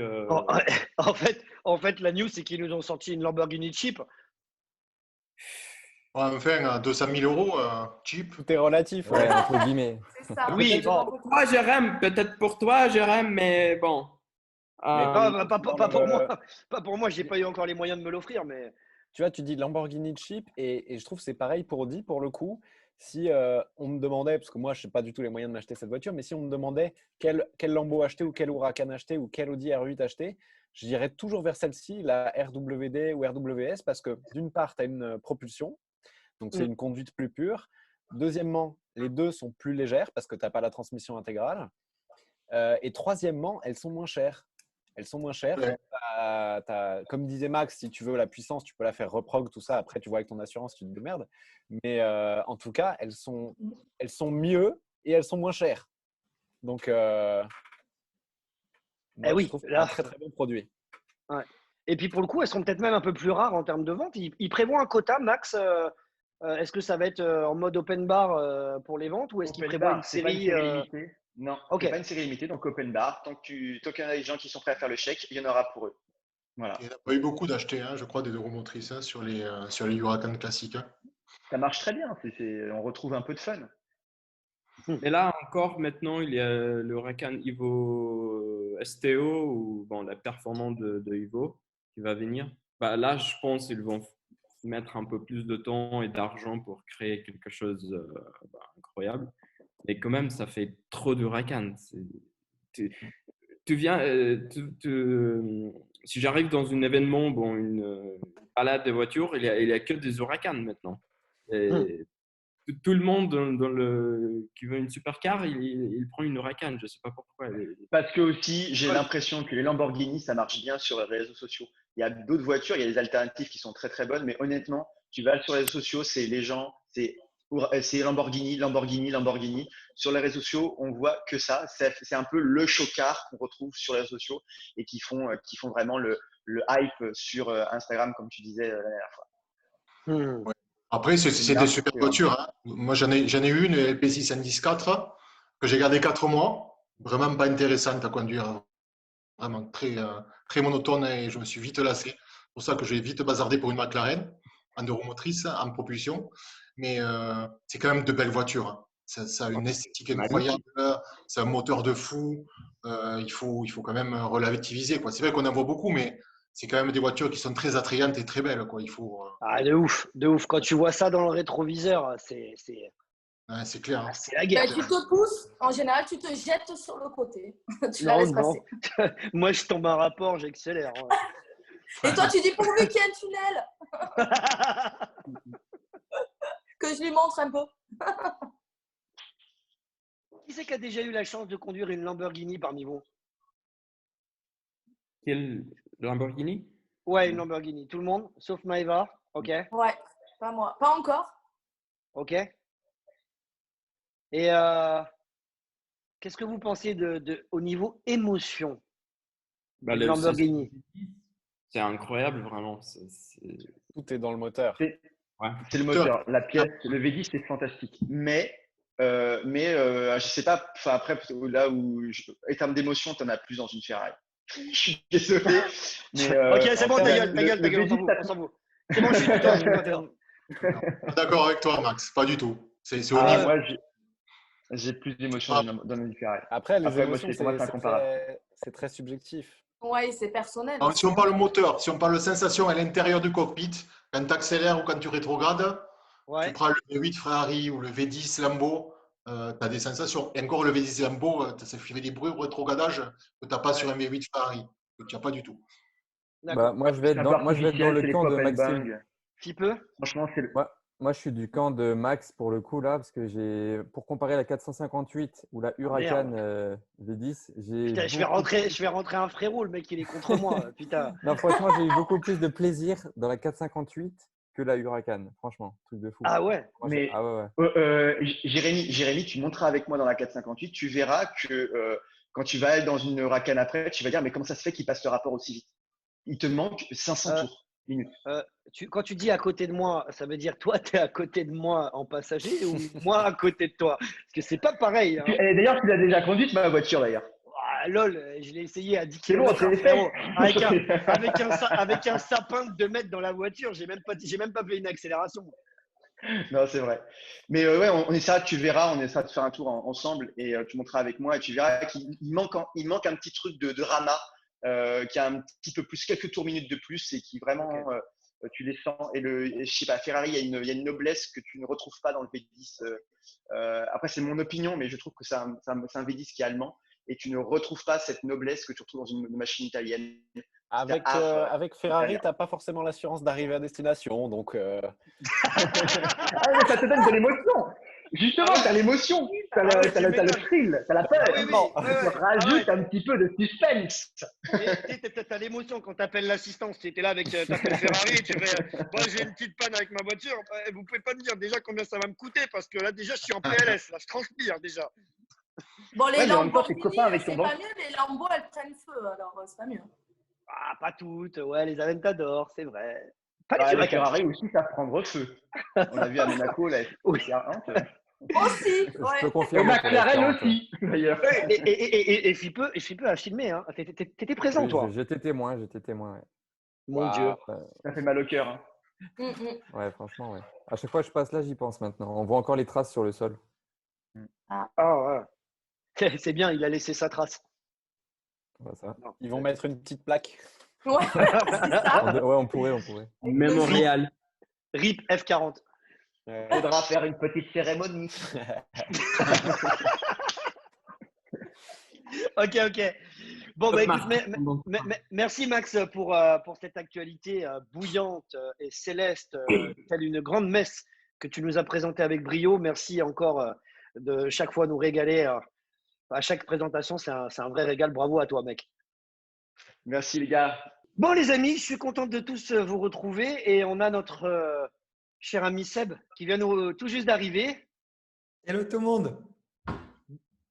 En fait, la news, c'est qu'ils nous ont sorti une Lamborghini cheap. Enfin, à 200 000 euros, cheap. Tout est relatif. Ouais, entre guillemets. C'est ça. Oui, bon. Pour toi, Jérém, peut-être pour toi, Jérém, mais bon. Pas pour moi. Pas pour moi, j'ai pas eu encore les moyens de me l'offrir, mais. Tu vois, tu dis Lamborghini cheap et je trouve que c'est pareil pour Audi pour le coup. Si on me demandait, parce que moi je n'ai pas du tout les moyens de m'acheter cette voiture, mais si on me demandait quel Lambo acheter ou quel Huracan acheter ou quel Audi R8 acheter, je dirais toujours vers celle-ci, la RWD ou RWS, parce que d'une part, tu as une propulsion, donc c'est une conduite plus pure. Deuxièmement, les deux sont plus légères parce que tu n'as pas la transmission intégrale. Et troisièmement, elles sont moins chères. Elles sont moins chères. Ouais. Comme disait Max, si tu veux la puissance, tu peux la faire reprog, tout ça. Après, tu vois avec ton assurance, tu te démerdes. Mais en tout cas, elles sont mieux et elles sont moins chères. Donc, oui, je trouve que c'est là. un très très bon produit. Ouais. Et puis pour le coup, elles sont peut-être même un peu plus rares en termes de vente. Ils prévoient un quota, Max. Est-ce que ça va être en mode open bar pour les ventes ou est-ce qu'ils prévoient une série limitée? Non, Ok. pas une série limitée, donc open bar. Tant qu'il y en a des gens qui sont prêts à faire le chèque, il y en aura pour eux. Voilà. Il n'y en a pas eu beaucoup d'achetés, hein, je crois, des euromotrices hein, sur les Huracan classiques. Hein. Ça marche très bien. On retrouve un peu de fun. Et là encore, maintenant, il y a le Huracan Evo STO ou bon, la performance de Evo qui va venir. Bah, là, je pense qu'ils vont mettre un peu plus de temps et d'argent pour créer quelque chose incroyable. Mais quand même, ça fait trop de Huracan. Tu viens, si j'arrive dans un événement, bon, une balade de voiture, il y a que des Huracan maintenant. Et tout le monde qui veut une supercar, il prend une Huracan. Je ne sais pas pourquoi. Parce que aussi, j'ai l'impression que les Lamborghini, ça marche bien sur les réseaux sociaux. Il y a d'autres voitures, il y a des alternatives qui sont très très bonnes, mais honnêtement, tu vas sur les réseaux sociaux, c'est les gens, c'est Lamborghini, Lamborghini, Lamborghini. Sur les réseaux sociaux, on voit que ça. C'est un peu le chocard qu'on retrouve sur les réseaux sociaux et qui font vraiment le hype sur Instagram, comme tu disais la dernière fois. Ouais. Après, c'est des super voitures. Hein. Moi, j'en ai eu une LP6 110-4 que j'ai gardée 4 mois. Vraiment pas intéressante à conduire. Vraiment très monotone et je me suis vite lassé. C'est pour ça que j'ai vite bazardé pour une McLaren en 2 roues motrices, en propulsion. Mais c'est quand même de belles voitures. Hein. Ça a une esthétique incroyable. C'est un moteur de fou. Il faut quand même relativiser. C'est vrai qu'on en voit beaucoup, mais c'est quand même des voitures qui sont très attrayantes et très belles. Il faut, Ah, de ouf, de ouf. Quand tu vois ça dans le rétroviseur, c'est clair. Hein. c'est la guerre. Tu te pousses, en général, tu te jettes sur le côté. Tu la laisses passer. Moi, je tombe un rapport, j'accélère. Et toi, tu dis pourvu qu'il y ait un tunnel. Que je lui montre un peu. Qui c'est qui a déjà eu la chance de conduire une Lamborghini parmi vous? Quelle Lamborghini? Ouais, une Lamborghini. Tout le monde, sauf Maëva. Ok. Ouais, pas moi. Pas encore. Ok. Et qu'est-ce que vous pensez au niveau émotion Bah, de Lamborghini? C'est incroyable, vraiment. Tout est dans le moteur. C'est le moteur. La pièce, le V10, c'est fantastique. Mais je sais pas, après, là où, en termes d'émotion, tu en as plus dans une Ferrari. Je suis désolé. Mais, ok, c'est bon, ta gueule, on s'en fout. C'est bon, je suis d'accord. D'accord avec toi, Max. Pas du tout. C'est au niveau. Moi, j'ai plus d'émotion dans une Ferrari. Après, les émotions, moi, c'est très subjectif. Oui, c'est personnel. Alors, si on parle moteur, si on parle sensation à l'intérieur du cockpit, quand tu accélères ou quand tu rétrogrades, tu prends le V8 Ferrari ou le V10 Lambo, tu as des sensations. Et encore le V10 Lambo, ça fait des bruits au rétrogradage que tu n'as pas sur un V8 Ferrari, que tu n'as pas du tout. Bah, moi, je vais être dans le camp de Maxime. Petit peu. Franchement, c'est Moi, je suis du camp de Max pour le coup là, parce que pour comparer la 458 ou la Huracan V10, Putain, je vais rentrer un frérot, le mec il est contre moi, putain. Non, franchement, j'ai eu beaucoup plus de plaisir dans la 458 que la Huracan, franchement, truc de fou. Ah ouais. Mais Jérémy, tu monteras avec moi dans la 458, tu verras que quand tu vas aller dans une Huracan après, tu vas dire mais comment ça se fait qu'il passe le rapport aussi vite? Il te manque 500 tours. Minutes. Quand tu dis à côté de moi, ça veut dire toi, tu es à côté de moi en passager ou moi à côté de toi? Parce que c'est pas pareil. Hein. Et d'ailleurs, tu l'as déjà conduite, ma voiture, d'ailleurs. Ah, lol, je l'ai essayé à 10 km. Avec un sapin de 2 mètres dans la voiture, j'ai même pas fait une accélération. Non, c'est vrai. Mais on essaiera, tu verras, on essaiera de faire un tour ensemble et tu monteras avec moi et tu verras qu'il manque un petit truc de drama. Qui a un petit peu plus, quelques tours minutes de plus et qui vraiment, tu les sens. Et je sais pas, Ferrari, il y a une noblesse que tu ne retrouves pas dans le V10. Après, c'est mon opinion, mais je trouve que c'est un V10 qui est allemand et tu ne retrouves pas cette noblesse que tu retrouves dans une machine italienne. Avec Ferrari, tu n'as pas forcément l'assurance d'arriver à destination. Donc, mais ça te donne de l'émotion. Justement, tu as l'émotion, tu as le thrill, tu as la peur. Tu rajoutes un petit peu de suspense. Tu as l'émotion quand tu appelles l'assistance. Tu étais là avec t'appelles Ferrari, tu fais moi j'ai une petite panne avec ma voiture. Vous pouvez pas me dire déjà combien ça va me coûter parce que là déjà je suis en PLS, là je transpire déjà. Bon, les Lamborghini, c'est pas mieux, les Lambo elles prennent feu, alors c'est pas mieux. Ah, pas toutes, ouais, les Aventador, c'est vrai. Pas les Ferrari aussi, ça prendre feu. On a vu à Monaco, là. Aussi, ouais. Et McLaren aussi, d'ailleurs. Et Fipe a filmé, hein. T'étais présent, toi. J'étais témoin, ouais. Mon Dieu. Ça fait mal au cœur. Hein. Ouais, franchement, ouais. À chaque fois que je passe là, j'y pense maintenant. On voit encore les traces sur le sol. Ah ouais. C'est bien, il a laissé sa trace. Ça. Ils vont mettre une petite plaque. Ouais, c'est ça. Ouais, on pourrait. Mémorial. RIP F40. Faudra faire une petite cérémonie. Ok. Bon, bah, écoute, Bon. merci Max pour cette actualité bouillante et céleste, telle une grande messe que tu nous as présentée avec brio. Merci encore de chaque fois nous régaler. À chaque présentation, c'est un vrai régal. Bravo à toi, mec. Merci les gars. Bon, les amis, je suis content de tous vous retrouver et on a notre cher ami Seb qui vient tout juste d'arriver. Hello tout le monde.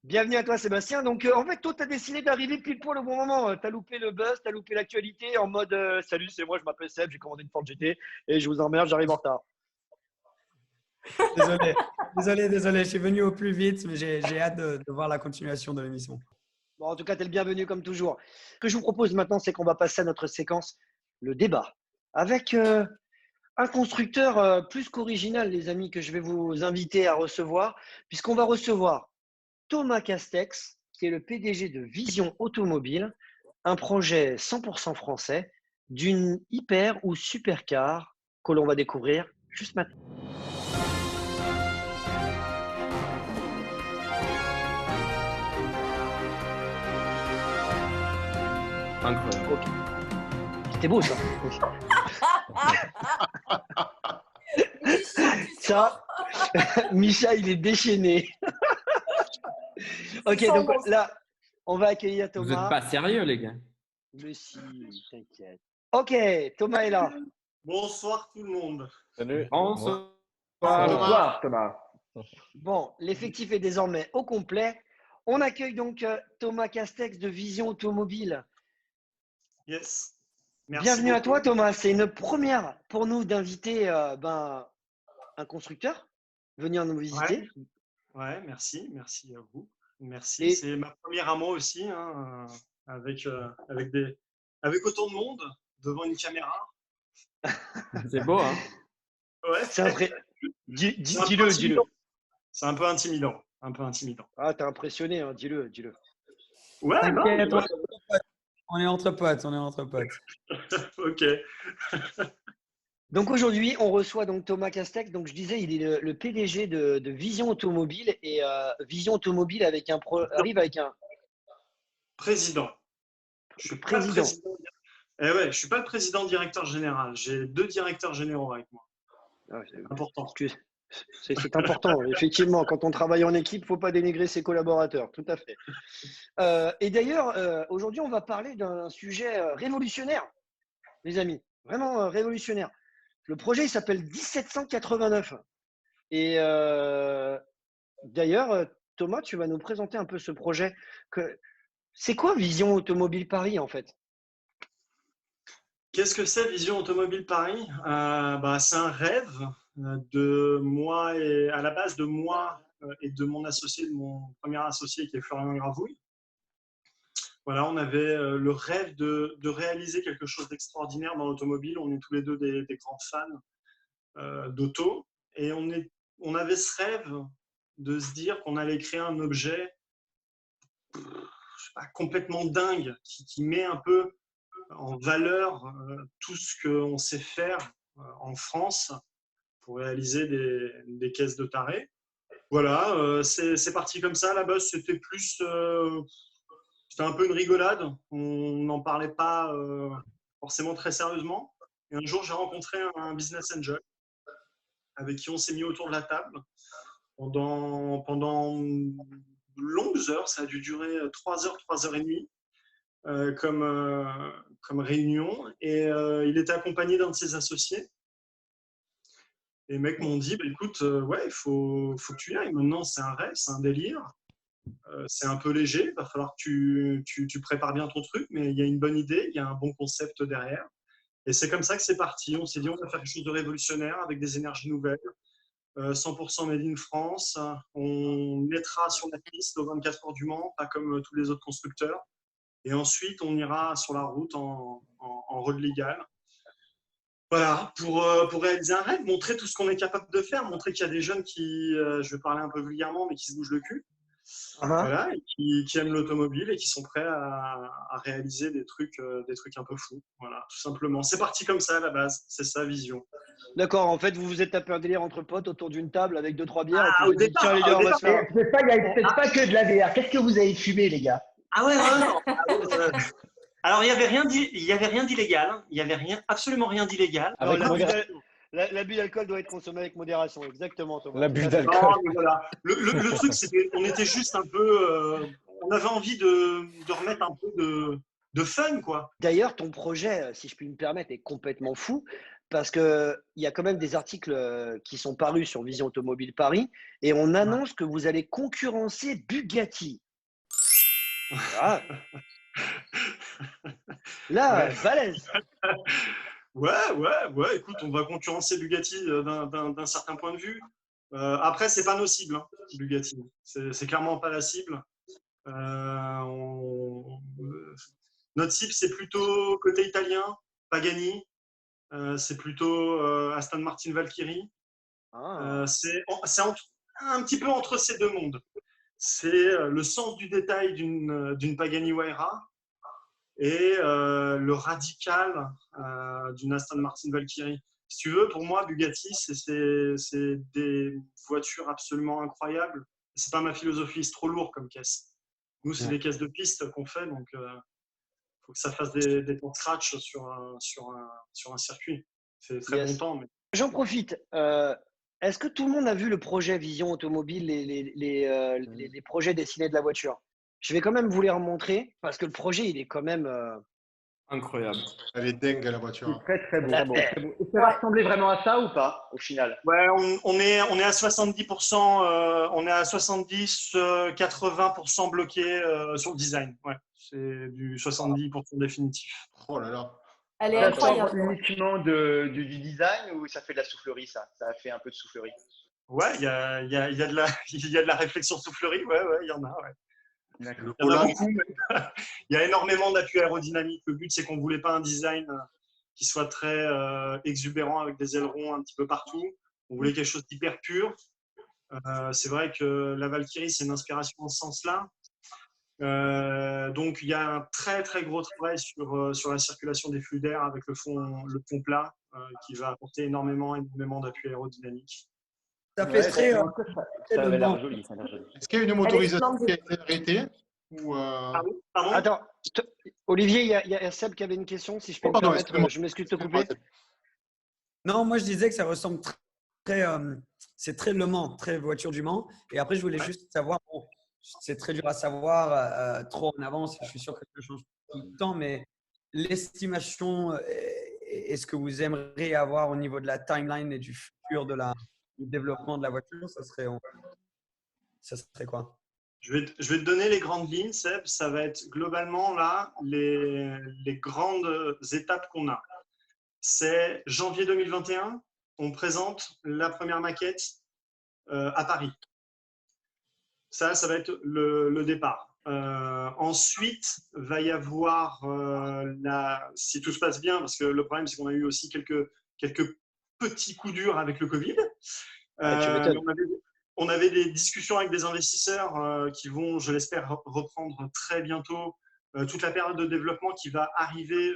Bienvenue à toi, Sébastien. Donc, en fait, toi, tu as décidé d'arriver pile poil au bon moment. Tu as loupé le buzz, tu as loupé l'actualité en mode salut, c'est moi, je m'appelle Seb, j'ai commandé une Ford GT et je vous emmerde, j'arrive en retard. Désolé, je suis venu au plus vite, mais j'ai hâte de voir la continuation de l'émission. Bon, en tout cas, tu es le bienvenu comme toujours. Ce que je vous propose maintenant, c'est qu'on va passer à notre séquence, le débat, avec un constructeur plus qu'original, les amis, que je vais vous inviter à recevoir, puisqu'on va recevoir Thomas Castex, qui est le PDG de Vision Automobile, un projet 100% français d'une hyper ou supercar que l'on va découvrir juste maintenant. Incroyable. Ok. C'était beau ça. Ça, Micha, il est déchaîné. Ok, donc là, on va accueillir Vous Thomas. n'êtes pas sérieux, les gars. Mais si, t'inquiète. Ok, Thomas est là. Bonsoir tout le monde. Salut. Bonsoir. Bonsoir Thomas. Bon, l'effectif est désormais au complet. On accueille donc Thomas Castex de Vision Automobile. Yes. Merci Bienvenue à beaucoup. toi, Thomas. C'est une première pour nous d'inviter un constructeur venir nous visiter. Ouais, merci à vous. Merci. Et- C'est ma première à moi aussi, hein, avec autant de monde devant une caméra. C'est beau, hein? Ouais. C'est un vrai. C'est un peu Dis-le. intimidant. C'est un peu intimidant. Ah, t'es impressionné, hein, dis-le. Ouais, T'inquiète, non, on est entre potes. ok. Donc aujourd'hui, on reçoit donc Thomas Castex. Donc je disais, il est le PDG de Vision Automobile et Vision Automobile arrive avec un Président. Je suis président. pas le président. Eh ouais, je suis pas le président directeur général. J'ai 2 directeurs généraux avec moi. Ah, Important. C'est important, effectivement. Quand on travaille en équipe, il ne faut pas dénigrer ses collaborateurs. Tout à fait. Et d'ailleurs, aujourd'hui, on va parler d'un sujet révolutionnaire, les amis. Vraiment révolutionnaire. Le projet, il s'appelle 1789. Et d'ailleurs, Thomas, tu vas nous présenter un peu ce projet. C'est quoi Vision Automobile Paris, en fait? Qu'est-ce que c'est Vision Automobile Paris? C'est un rêve de moi et à la base de moi et de mon associé, de mon premier associé qui est Florian Gravouille. Voilà, on avait le rêve de réaliser quelque chose d'extraordinaire dans l'automobile. On est tous les deux des grands fans d'auto et on avait ce rêve de se dire qu'on allait créer un objet complètement dingue qui met un peu en valeur tout ce qu'on sait faire en France pour réaliser des caisses de tarés. Voilà, c'est parti comme ça. À la base, c'était un peu une rigolade. On n'en parlait pas forcément très sérieusement. Et un jour, j'ai rencontré un business angel avec qui on s'est mis autour de la table pendant de longues heures. Ça a dû durer 3 heures, 3 heures et demie. Comme réunion et il était accompagné d'un de ses associés et les mecs m'ont dit écoute ouais il faut que tu y ailles maintenant, c'est un rêve, c'est un délire, c'est un peu léger, il va falloir que tu prépares bien ton truc, mais il y a une bonne idée, il y a un bon concept derrière et c'est comme ça que c'est parti. On s'est dit on va faire quelque chose de révolutionnaire avec des énergies nouvelles, 100% made in France. On mettra sur la piste aux 24 heures du Mans, pas comme tous les autres constructeurs. Et ensuite, on ira sur la route en road legal. Voilà, pour réaliser un rêve, montrer tout ce qu'on est capable de faire, montrer qu'il y a des jeunes qui, je vais parler un peu vulgairement, mais qui se bougent le cul. Voilà, et qui aiment l'automobile et qui sont prêts à réaliser des trucs un peu fous. Voilà, tout simplement. C'est parti comme ça à la base, c'est ça, vision. D'accord, en fait, vous vous êtes tapé un délire entre potes autour d'une table avec 2-3 bières. Ah, et puis au vous dites, départ, tiens, les gars, on va se faire. Il n'y a peut-être pas que de la VR. Qu'est-ce que vous avez fumé, les gars? Ah ouais, non. Alors, il n'y avait rien d'illégal. Il n'y avait absolument rien d'illégal. Avec modération. L'abus d'alcool doit être consommé avec modération, exactement, Thomas. L'abus Non, d'alcool. mais voilà. Le truc, c'était on était juste un peu. On avait envie de remettre un peu de fun, quoi. D'ailleurs, ton projet, si je puis me permettre, est complètement fou parce qu'il y a quand même des articles qui sont parus sur Vision Automobile Paris et on annonce que vous allez concurrencer Bugatti. Ah. Là, balèze. Ouais. Écoute, on va concurrencer Bugatti d'un certain point de vue. Après, c'est pas nos cibles, hein, Bugatti. C'est clairement pas la cible. Notre cible, c'est plutôt côté italien, Pagani. C'est plutôt Aston Martin Valkyrie. C'est un petit peu entre ces deux mondes. C'est le sens du détail d'une Pagani Huayra et le radical d'une Aston Martin Valkyrie. Si tu veux, pour moi, Bugatti, c'est des voitures absolument incroyables. C'est pas ma philosophie, c'est trop lourd comme caisse. Nous, c'est des caisses de piste qu'on fait, donc faut que ça fasse des temps de scratch sur un circuit. C'est très bon temps. Mais... J'en profite. Est-ce que tout le monde a vu le projet Vision Automobile, les projets dessinés de la voiture? Je vais quand même vous les remontrer parce que le projet, il est quand même incroyable. Elle est dingue, la voiture. C'est très beau. Très beau. Et ça va ressembler vraiment à ça ou pas, au final? Ouais, on est à 70%, on est à 70-80% bloqué sur le design. Ouais, c'est du 70% définitif. Oh là là. Elle est Ça incroyable. sort uniquement du design ou ça fait de la soufflerie, ça? Ça a fait un peu de soufflerie. Ouais, il y a de la réflexion soufflerie. Ouais, il y en a. Ouais. Il y en a beaucoup. Il y a énormément d'appui aérodynamique. Le but, c'est qu'on ne voulait pas un design qui soit très exubérant avec des ailerons un petit peu partout. On voulait quelque chose d'hyper pur. C'est vrai que la Valkyrie, c'est une inspiration dans ce sens-là. Donc, il y a un très, très gros travail sur la circulation des flux d'air avec le fond plat qui va apporter énormément d'appui aérodynamique. Ça fait très. Ça avait l'air joli. Est-ce qu'il y a une motorisation qui a été arrêtée ou Pardon Attends, Olivier, il y a Seb qui avait une question, si je peux me permettre. Je m'excuse de te couper. Non, moi je disais que ça ressemble très. C'est très Le Mans, très voiture du Mans. Et après, je voulais juste savoir. Bon, c'est très dur à savoir trop en avance. Je suis sûr que ça change tout le temps, mais l'estimation, est-ce que vous aimeriez avoir au niveau de la timeline et du futur du développement de la voiture, ça serait quoi? Je vais te donner les grandes lignes, Seb. Ça va être globalement là les grandes étapes qu'on a. C'est janvier 2021, on présente la première maquette à Paris. Ça va être le départ. Ensuite, va y avoir, si tout se passe bien, parce que le problème, c'est qu'on a eu aussi quelques petits coups durs avec le Covid. On avait des discussions avec des investisseurs qui vont, je l'espère, reprendre très bientôt toute la période de développement qui va arriver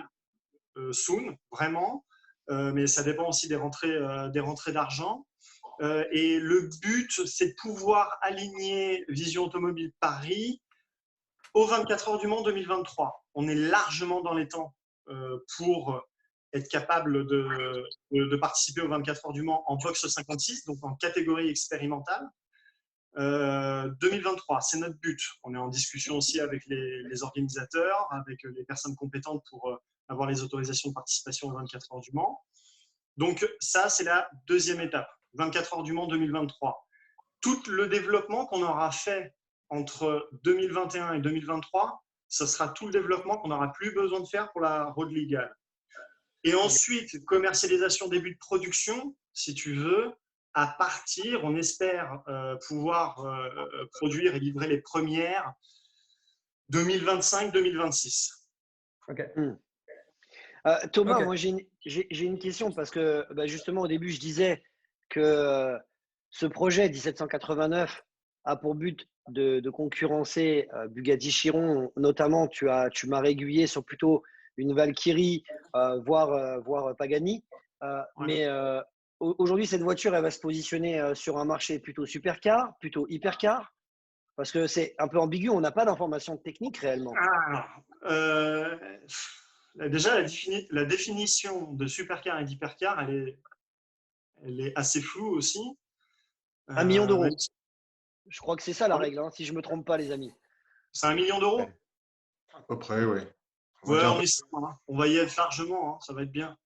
soon, vraiment. Mais ça dépend aussi des rentrées d'argent. Et le but, c'est de pouvoir aligner Vision Automobile Paris aux 24 heures du Mans 2023. On est largement dans les temps pour être capable de participer aux 24 heures du Mans en box 56, donc en catégorie expérimentale. 2023, c'est notre but. On est en discussion aussi avec les organisateurs, avec les personnes compétentes pour avoir les autorisations de participation aux 24 heures du Mans. Donc ça, c'est la deuxième étape. 24 heures du Mans 2023. Tout le développement qu'on aura fait entre 2021 et 2023, ce sera tout le développement qu'on n'aura plus besoin de faire pour la Road Legal. Et ensuite, commercialisation, début de production, si tu veux, à partir, on espère pouvoir produire et livrer les premières 2025-2026. Ok. Thomas, Ok. moi j'ai une question parce que justement au début je disais que ce projet 1789 a pour but de concurrencer Bugatti Chiron. Notamment, tu m'as régulier sur plutôt une Valkyrie, voire Pagani. Mais aujourd'hui, cette voiture, elle va se positionner sur un marché plutôt supercar, plutôt hypercar, parce que c'est un peu ambigu, on n'a pas d'informations techniques réellement. Déjà, la définition de supercar et d'hypercar, elle est assez floue aussi. 1 million d'euros. Je crois que c'est ça la règle, hein, si je ne me trompe pas, les amis. C'est 1 million d'euros? À peu près, oui. Ouais, on va y être largement, hein, ça va être bien.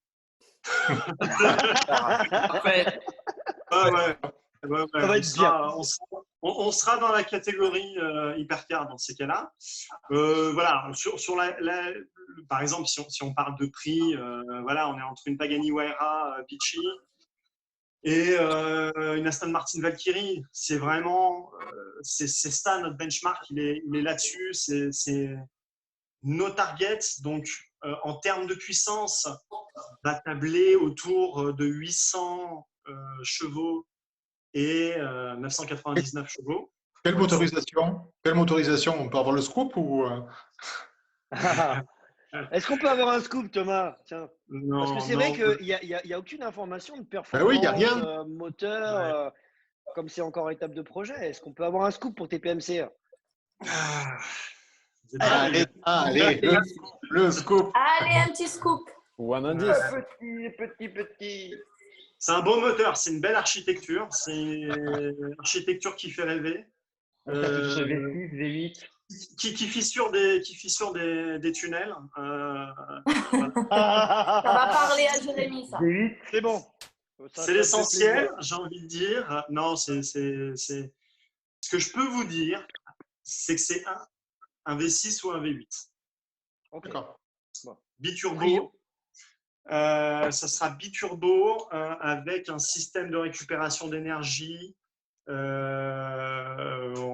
Parfait. Ouais. Ça va être bien. On sera dans la catégorie hypercar dans ces cas-là. Voilà, par exemple, si on parle de prix, voilà, on est entre une Pagani Huayra Beachy et une Aston Martin Valkyrie. C'est vraiment, c'est ça notre benchmark, il est là-dessus. C'est nos targets. Donc, en termes de puissance, va tabler autour de 800 chevaux et 999 chevaux. Quelle motorisation? On peut avoir le scoop ou Est-ce qu'on peut avoir un scoop, Thomas? Tiens. Non, parce que c'est vrai qu'il n'y a aucune information de performance, oui, y a rien. Moteur, comme c'est encore étape de projet. Est-ce qu'on peut avoir un scoop pour TPMC? Allez, le scoop. Allez, un petit scoop. Ou un indice. Petit. C'est un beau moteur, c'est une belle architecture, c'est une architecture qui fait rêver. V6, V8. Qui fissure des tunnels. Ça va parler à Jérémy, ça. V8. C'est bon. C'est l'essentiel, j'ai envie de dire. Non, c'est ce que je peux vous dire, c'est que c'est un V6 ou un V8. Okay. D'accord. Bon. Biturbo. Ça sera biturbo avec un système de récupération d'énergie. En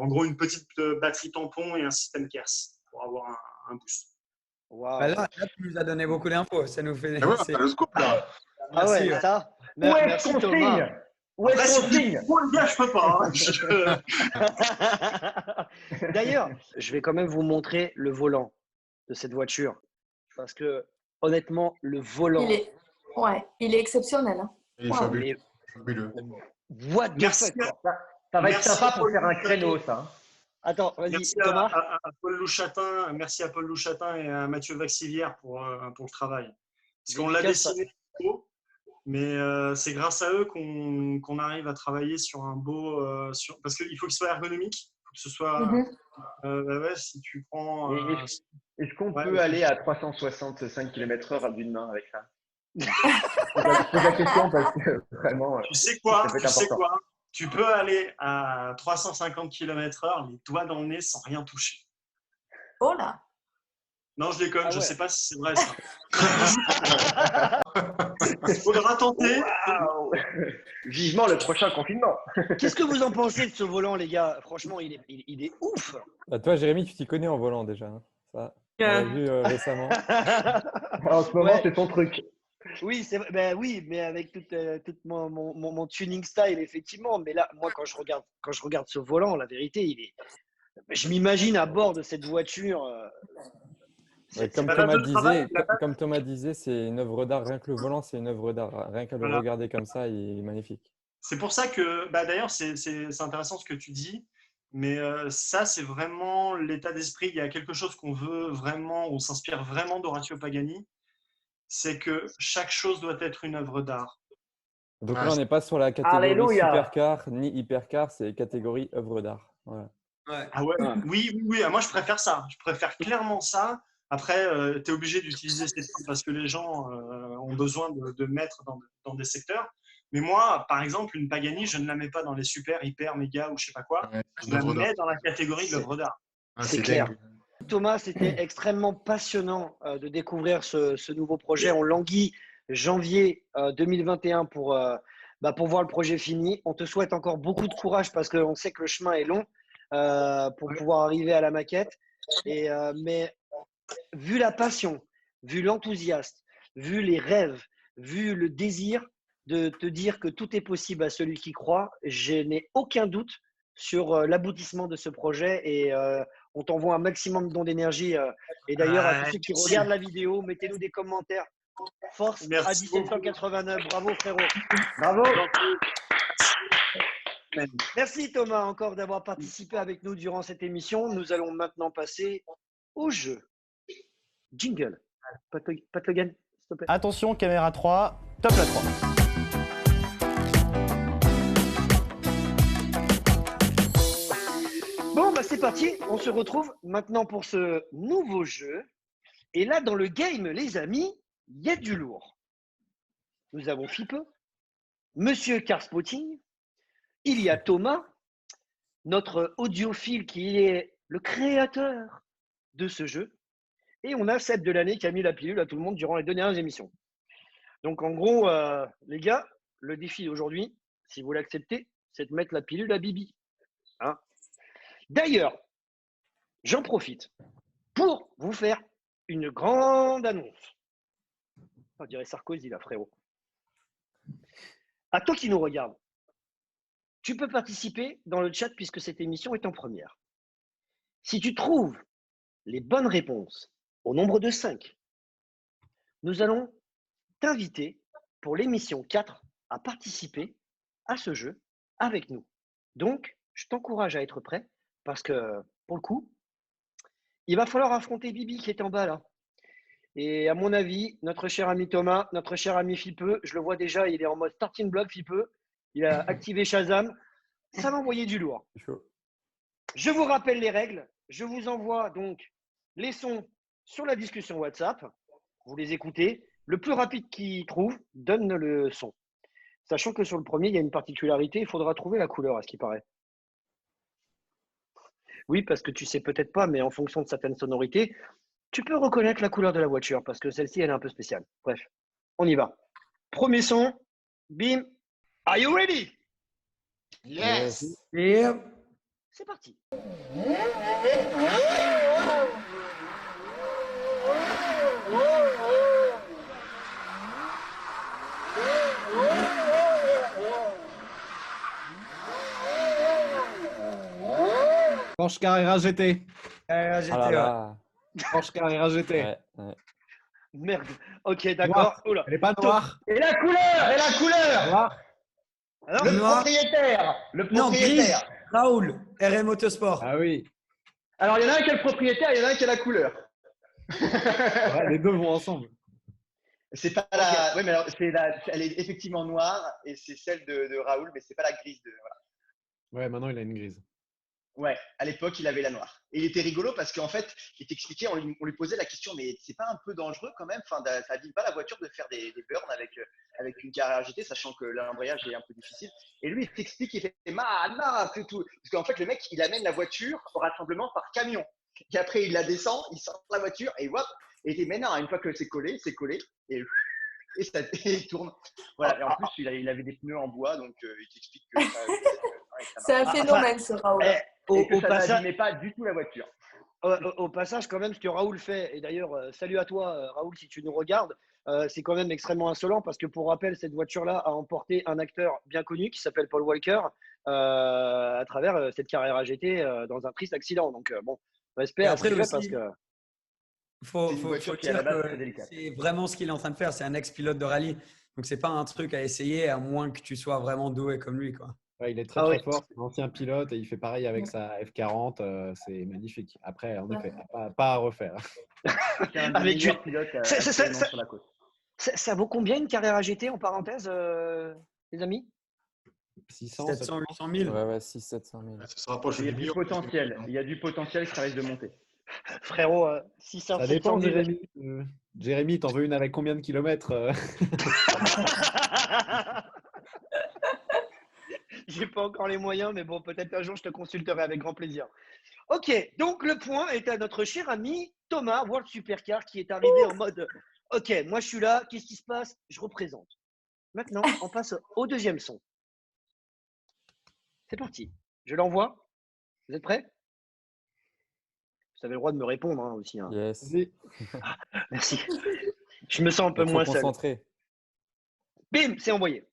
gros, une petite batterie tampon et un système KERS pour avoir un boost. Wow. Là, tu nous as donné beaucoup d'infos. Ça nous fait. C'est le scoop là. Ah ouais, Merci, ça. Où est-ce qu'on Thomas. signe? Où est-ce qu'on signe? Je peux pas. D'ailleurs, je vais quand même vous montrer le volant de cette voiture. Parce que, honnêtement, le volant. Il est exceptionnel. Hein. Il est fabuleux. Merci. Ça va être sympa pour faire un créneau, ça. Attends, vas-y, merci Thomas. à Paul Louchatin, merci à Paul Louchatin et à Mathieu Vaxivière pour le travail. Parce qu'on l'a dessiné haut, mais c'est grâce à eux qu'on arrive à travailler sur un beau. Parce qu'il faut qu'il soit ergonomique, il faut que ce soit. Si tu prends. Est-ce qu'on peut aller à 365 km/h d'une main avec ça? Je pose la question parce que vraiment. Tu sais quoi? Tu peux aller à 350 km/h, les doigts dans le nez sans rien toucher. Oh là! Non, je déconne, je ne sais pas si c'est vrai ça. Il faudra tenter. Wow. Vivement le prochain confinement. Qu'est-ce que vous en pensez de ce volant, les gars? Franchement, il est ouf. Bah, toi, Jérémy, tu t'y connais en volant déjà. Hein. Ça, on l'a vu récemment. En ce moment, c'est ton truc. Oui, c'est vrai. Oui, mais avec tout mon tuning style, effectivement. Mais là, moi, quand je regarde ce volant, la vérité, je m'imagine à bord de cette voiture. Comme Thomas disait, c'est une œuvre d'art. Rien que le volant, c'est une œuvre d'art. Rien qu'à le regarder comme ça, il est magnifique. C'est pour ça que, d'ailleurs, c'est intéressant ce que tu dis. Mais ça, c'est vraiment l'état d'esprit. Il y a quelque chose qu'on veut vraiment, on s'inspire vraiment d'Orazio Pagani. C'est que chaque chose doit être une œuvre d'art. Donc là, on n'est pas sur la catégorie supercar ni hypercar, c'est catégorie œuvre d'art. Voilà. Ouais. Ah ouais. Oui. Moi, je préfère ça. Je préfère clairement ça. Après, tu es obligé d'utiliser ces termes parce que les gens ont besoin de mettre dans des secteurs. Mais moi, par exemple, une Pagani, je ne la mets pas dans les super, hyper, méga ou je sais pas quoi. Je la mets dans la catégorie de l'œuvre d'art. C'est clair. Thomas, c'était extrêmement passionnant de découvrir ce nouveau projet. On languit janvier 2021 pour voir le projet fini. On te souhaite encore beaucoup de courage parce qu'on sait que le chemin est long pour pouvoir arriver à la maquette. Mais vu la passion, vu l'enthousiasme, vu les rêves, vu le désir de te dire que tout est possible à celui qui croit, je n'ai aucun doute sur l'aboutissement de ce projet et on t'envoie un maximum de dons d'énergie. Et d'ailleurs, à tous ceux qui regardent la vidéo, mettez-nous des commentaires. Force à 1789. Bravo, frérot. Bravo. Merci Thomas encore d'avoir participé avec nous durant cette émission. Nous allons maintenant passer au jeu. Jingle. Pat Logan, s'il te plaît. Attention, caméra 3, top la 3. Bon, bah c'est parti. On se retrouve maintenant pour ce nouveau jeu. Et là, dans le game, les amis, il y a du lourd. Nous avons Fipe, Monsieur Carspotting, il y a Thomas, notre audiophile qui est le créateur de ce jeu. Et on a Seb de l'année qui a mis la pilule à tout le monde durant les 2 dernières émissions. Donc en gros, les gars, le défi d'aujourd'hui, si vous l'acceptez, c'est de mettre la pilule à Bibi. Hein? D'ailleurs, j'en profite pour vous faire une grande annonce. On dirait Sarkozy là, frérot. À toi qui nous regarde, tu peux participer dans le chat puisque cette émission est en première. Si tu trouves les bonnes réponses au nombre de 5, nous allons t'inviter pour l'émission 4 à participer à ce jeu avec nous. Donc, je t'encourage à être prêt parce que, pour le coup, il va falloir affronter Bibi qui est en bas là. Et à mon avis, notre cher ami Thomas, notre cher ami Fipeux, je le vois déjà, il est en mode starting block Fipeux. Il a activé Shazam. Ça va envoyer du lourd. Je vous rappelle les règles. Je vous envoie donc les sons sur la discussion WhatsApp. Vous les écoutez. Le plus rapide qui trouve donne le son. Sachant que sur le premier, il y a une particularité. Il faudra trouver la couleur, à ce qui paraît. Oui, parce que tu sais peut-être pas, mais en fonction de certaines sonorités, tu peux reconnaître la couleur de la voiture parce que celle-ci, elle est un peu spéciale. Bref, on y va. Premier son. Bim. Are you ready? Yes. Yep. C'est parti. Porsche Carrera GT. Carrera GT, Ah là là. Porsche Carrera GT. Ouais. Merde. Ok, d'accord. Noire. Elle n'est pas noire. Et la couleur. Noire. Alors, Le Noir. propriétaire. Non, gris. Raoul, RM Autosport. Ah oui. Alors, il y en a un qui est le propriétaire, il y en a un qui a la couleur. Ouais, les deux vont ensemble. C'est pas la. Oui, mais alors, elle est effectivement noire et c'est celle de Raoul, mais c'est pas la grise de. Voilà. Ouais, maintenant il a une grise. Ouais, à l'époque, il avait la noire. Et il était rigolo parce qu'en fait, il t'expliquait, on lui posait la question, mais c'est pas un peu dangereux quand même, enfin, ça abîme pas la voiture de faire des burns avec une Carrera GT, sachant que l'embrayage est un peu difficile. Et lui, il t'explique, il fait, non, c'est tout. Parce qu'en fait, le mec, il amène la voiture au rassemblement par camion. Et après, il la descend, il sort la voiture et hop, et il dit, mais non, une fois que c'est collé, et il tourne. Voilà. Et en plus, il avait des pneus en bois, donc il t'explique que c'est un phénomène, ce Raoul. Et que ça passage, n'abîmait pas du tout la voiture. Au passage, quand même, ce que Raoul fait, et d'ailleurs, salut à toi, Raoul, si tu nous regardes, c'est quand même extrêmement insolent parce que, pour rappel, cette voiture-là a emporté un acteur bien connu qui s'appelle Paul Walker à travers cette Carrera GT dans un triste accident. Donc, bon, respect à ce qu'il fait parce que. Faut dire que c'est vraiment ce qu'il est en train de faire. C'est un ex-pilote de rallye. Donc, c'est pas un truc à essayer à moins que tu sois vraiment doué comme lui, quoi. Ouais, il est très fort, c'est un ancien pilote et il fait pareil avec sa F40, c'est magnifique. Après, en effet, pas à refaire. Avec ça vaut combien une Carrera GT en parenthèse, les amis? 600, 700, 800 000. Ouais, 600, 700 000. Ça se rapproche Il y a du potentiel. Il y a du potentiel qui risque de monter. Frérot, 600, ça dépend, Jérémy. Jérémy, t'en veux une avec combien de kilomètres J'ai pas encore les moyens, mais bon, peut-être un jour, je te consulterai avec grand plaisir. Ok, donc le point est à notre cher ami Thomas, World Supercar, qui est arrivé en mode « Ok, moi je suis là, qu'est-ce qui se passe? Je représente. » Maintenant, on passe au deuxième son. C'est parti. Je l'envoie. Vous êtes prêts? Vous avez le droit de me répondre aussi. Hein. Yes. Ah, merci. Je me sens un peu Faut moins être seul. concentré. Bim, c'est envoyé.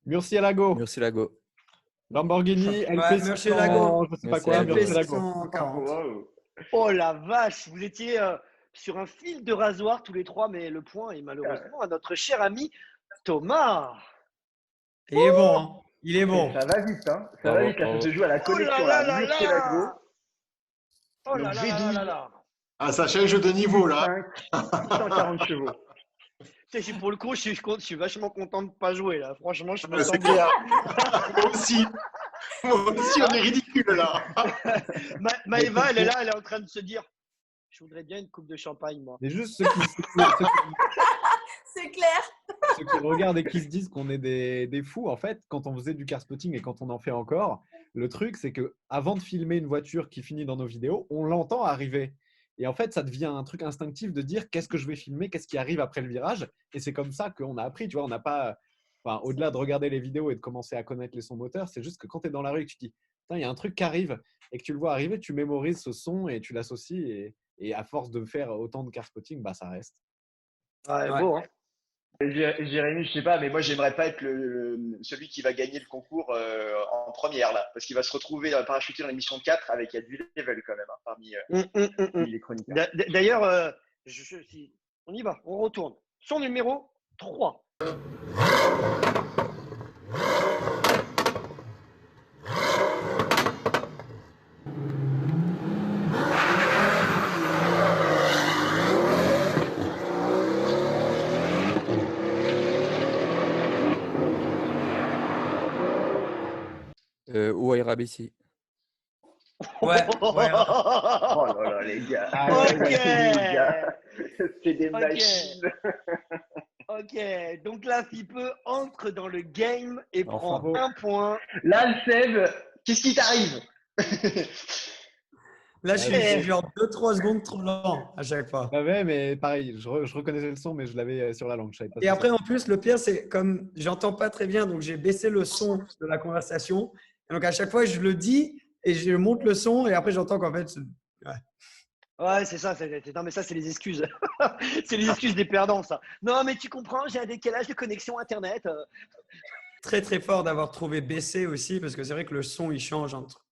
Murcielago. Murcielago. Lamborghini, LP Murcielago. je sais pas quoi, LP Murcielago. 640. Oh la vache, vous étiez sur un fil de rasoir tous les trois, mais le point est malheureusement à notre cher ami Thomas. Il est bon, hein. Il est bon. Ça va vite, hein. Ça Bravo, va vite, là, bravo. ça se joue à la Oh connexion, là là là. là Murcielago. là. Oh là là là là là. Ah, ça change de niveau, là. 640 chevaux. Tu sais, pour le coup, je suis vachement content de ne pas jouer là. Franchement, je me Ouais, sens c'est bien. clair. Moi aussi. Moi aussi, on est ridicule, là. Maëva, elle est là, elle est en train de se dire je voudrais bien une coupe de champagne, moi. Mais juste C'est clair. ceux qui regardent et qui se disent qu'on est des fous, en fait, quand on faisait du car spotting et quand on en fait encore, le truc, c'est que avant de filmer une voiture qui finit dans nos vidéos, on l'entend arriver. Et en fait, ça devient un truc instinctif de dire qu'est-ce que je vais filmer, qu'est-ce qui arrive après le virage. Et c'est comme ça qu'on a appris. Tu vois, on n'a pas, enfin, au-delà de regarder les vidéos et de commencer à connaître les sons moteurs, c'est juste que quand tu es dans la rue et que tu te dis, putain, il y a un truc qui arrive et que tu le vois arriver, tu mémorises ce son et tu l'associes. Et à force de faire autant de car spotting, bah, ça reste. Ouais, beau, hein. Jérémy, je sais pas, mais moi j'aimerais pas être celui qui va gagner le concours en première là, parce qu'il va se retrouver parachuté dans l'émission 4 avec il y a du level quand même hein, parmi les chroniqueurs. D'ailleurs, si on y va, on retourne. Son numéro 3. Ouaira BC. Ouais. Oh là là, les gars. Les gars. C'est des machines. Ok, donc là, Fipe entre dans le game et Enfin. prend un point. Là, le Seb, qu'est-ce qui t'arrive? Là, je suis genre 2-3 secondes trop lent à chaque fois. Ouais, mais pareil, je reconnaissais le son, mais je l'avais sur la langue. Je savais pas Et après, en plus, le pire, c'est comme j'entends pas très bien, donc j'ai baissé le son de la conversation. Et donc, à chaque fois, je le dis et je monte le son et après, j'entends qu'en fait… Ouais, c'est ça. Non, mais ça, c'est les excuses. C'est les excuses des perdants, ça. Non, mais tu comprends, j'ai un décalage de connexion Internet. Très, très fort d'avoir trouvé BC aussi parce que c'est vrai que le son, il change entre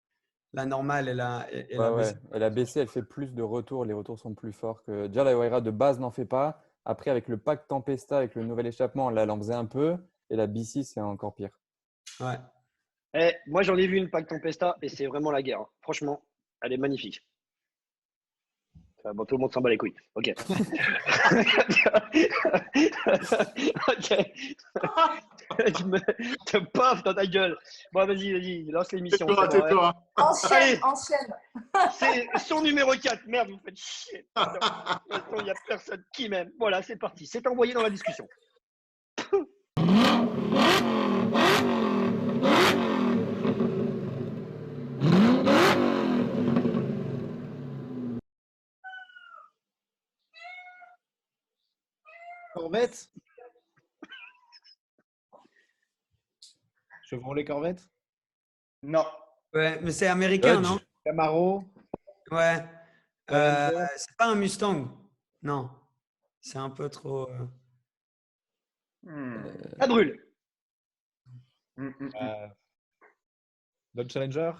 la normale et la BC. Et la BC, elle fait plus de retours. Les retours sont plus forts que… Déjà, la Ouaira de base n'en fait pas. Après, avec le pack Tempesta, avec le nouvel échappement, là, elle en faisait un peu. Et la BC, c'est encore pire. Ouais. Moi, j'en ai vu une pack Tempesta et c'est vraiment la guerre. Franchement, elle est magnifique. Bon, tout le monde s'en bat les couilles. Ok. Te paf dans ta gueule. Bon, vas-y, lance l'émission. Tais-toi. Enchaîne. C'est son numéro 4. Merde, vous me faites chier. Il n'y a personne qui m'aime. Voilà, c'est parti. C'est envoyé dans la discussion. Corvette. Chevrolet Corvette. Non. Ouais, mais c'est américain, Dodge. non? Camaro. Ouais. C'est pas un Mustang. Non. C'est un peu trop… Ça brûle. Dodge Challenger.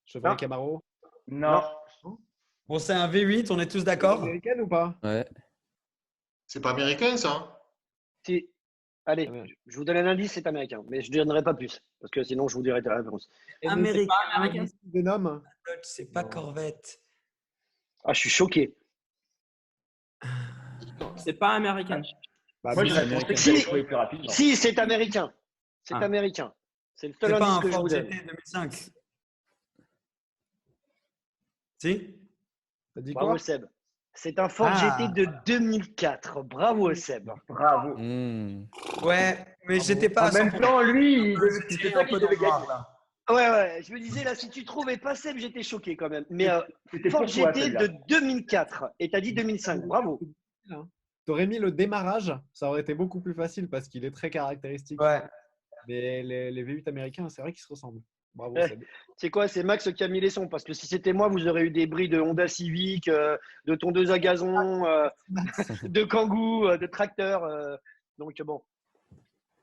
Chevrolet Camaro. Non. Bon, c'est un V8, on est tous d'accord? Américaine ou pas? Ouais. C'est pas américain, ça? Si. Allez, je vous donne un indice, c'est américain. Mais je ne donnerai pas plus. Parce que sinon, je vous dirai la réponse. Américain. Venom. C'est pas Corvette. Ah, je suis choqué. C'est pas américain. Moi, je américain. vais trouver plus rapidement. Si, c'est américain. C'est américain. C'est le seul C'est pas indice un que je Ford vous donne. GT 2005. Si? T'as dit Bravo, quoi? Seb. C'est un Ford GT de 2004. Bravo, Seb. Bravo. Ouais, mais j'étais pas En même temps, lui, il un peu dans le noir, là. Ouais. Je me disais, là, si tu trouvais pas Seb, j'étais choqué quand même. Mais C'était Ford pour toi, GT celle-là. de 2004. Et tu as dit 2005. Bravo. Tu aurais mis le démarrage, ça aurait été beaucoup plus facile parce qu'il est très caractéristique. Ouais. Mais les V8 américains, c'est vrai qu'ils se ressemblent. Bravo, Ouais. Seb. C'est quoi? C'est Max qui a mis les sons. Parce que si c'était moi, vous aurez eu des bris de Honda Civic, de tondeuse à gazon, de Kangoo, de tracteur. Donc bon.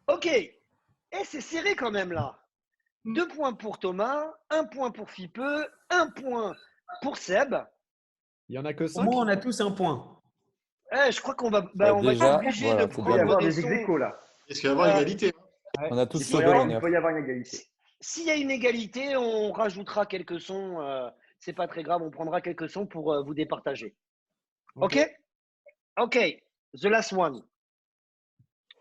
Ok. Et c'est serré quand même là. 2 points pour Thomas, 1 point pour Fipeux, 1 point pour Seb. Il y en a que Au 5. moins, on a tous un point. Je crois qu'on va, Bah, on va déjà, être obligé voilà, de c'est Il va y bien. avoir prendre des des sons. ex-aequo, là. Est-ce qu'il va y avoir égalité? On a tous Si, sauvé alors, Il l'honneur. va y avoir une égalité. S'il y a une égalité, on rajoutera quelques sons. C'est pas très grave, on prendra quelques sons pour vous départager. Ok? Ok. The last one.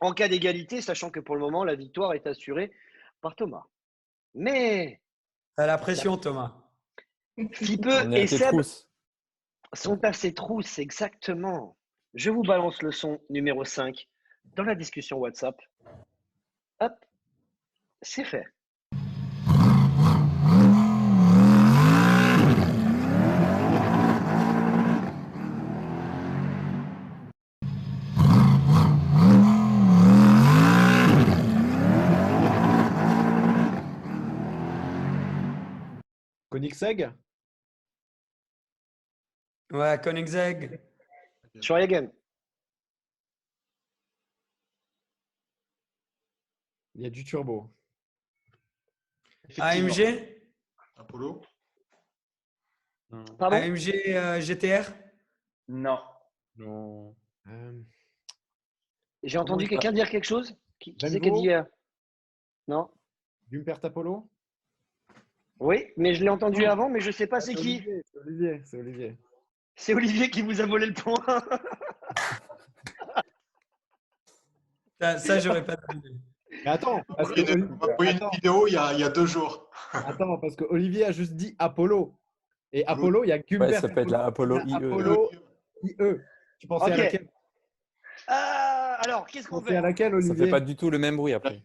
En cas d'égalité, sachant que pour le moment, la victoire est assurée par Thomas. Mais T'as la pression, Thomas. Fipeux On est à et tes Seb trousses. sont à ses trousses, exactement. Je vous balance le son numéro 5 dans la discussion WhatsApp. Hop, c'est fait. Koenigsegg. Ouais, Koenigsegg. Schweigen. Il y a du turbo. AMG. Apollo. Pardon? AMG GTR. Non. Non. J'ai entendu quelqu'un dire quelque chose? Qui c'est qui a Venvo. dit non? Gumpert Apollo. Oui, mais je l'ai entendu avant, mais je ne sais pas c'est qui. C'est Olivier. C'est Olivier qui vous a volé le point. Ça, j'aurais pas deviné. Mais attends, parce que On m'a envoyé une vidéo il y a 2 jours. Attends, parce que Olivier a juste dit Apollo. Et Apollo, il y a Gumpert. Ouais, ça peut être la Apollo Il y a IE. Apollo IE. Tu pensais à Ok. laquelle? Alors, qu'est-ce Tu qu'on pensais fait? à laquelle, Ça Olivier? fait pas du tout le même bruit après.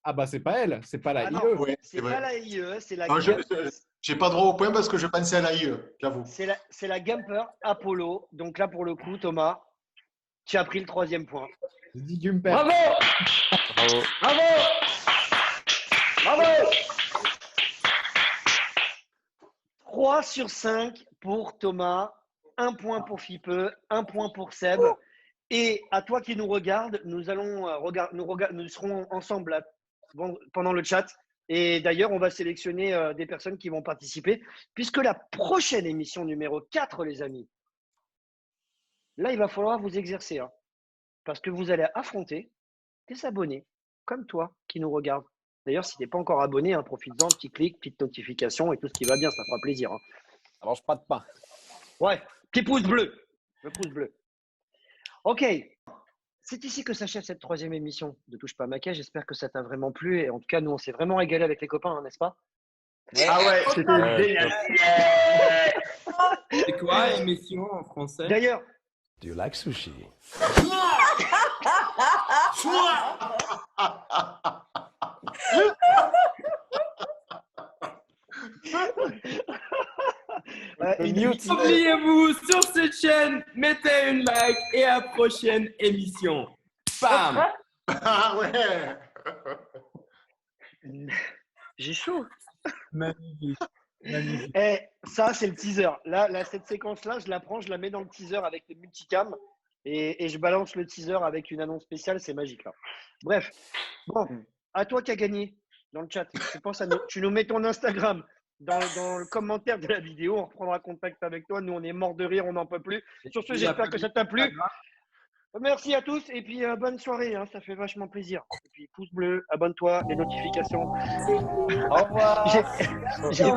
Ah bah c'est pas elle, c'est pas la Ah IE. non, Ouais, c'est vrai. pas la IE, c'est la Non, Gumper. j'ai pas droit au point parce que je pensais à l'AIE, j'avoue. C'est la Gumper Apollo. Donc là, pour le coup, Thomas, tu as pris le 3e point. Je dis Gumpert. Bravo! Bravo. Bravo! Bravo! 3 sur 5 pour Thomas, 1 point pour Fipeux, 1 point pour Seb. Et à toi qui nous regarde, nous serons ensemble là, pendant le chat. Et d'ailleurs, on va sélectionner des personnes qui vont participer, puisque la prochaine émission numéro 4, les amis, là, il va falloir vous exercer. Hein, parce que vous allez affronter des abonnés comme toi qui nous regardent. D'ailleurs, si tu n'es pas encore abonné, hein, profites-en, petit clic, petite notification et tout ce qui va bien, ça fera plaisir. Hein. Ça mange pas de pain. Ouais, petit pouce bleu. Le pouce bleu. Ok. C'est ici que s'achève cette 3e émission de Touche pas à ma cage. J'espère que ça t'a vraiment plu. Et en tout cas, nous, on s'est vraiment régalé avec les copains, hein, n'est-ce pas? Ah ouais, c'était génial. C'est quoi émission en français? D'ailleurs, Do you like sushi? Oubliez-vous sur cette chaîne, mettez une like et à la prochaine émission. Bam! Ah ouais. j'ai chaud. Magnifique. Magnifique. Et ça, c'est le teaser. Là, cette séquence-là, je la prends, je la mets dans le teaser avec le multicam et je balance le teaser avec une annonce spéciale. C'est magique, là. Bref. Bon, à toi qui as gagné dans le chat. Tu nous mets ton Instagram dans le commentaire de la vidéo. On reprendra contact avec toi. Nous, on est morts de rire, on n'en peut plus. Sur ce, j'espère que ça t'a plu. Merci à tous et puis bonne soirée. Hein, ça fait vachement plaisir. Et puis pouce bleu, abonne-toi, les notifications. Au revoir. J'ai fait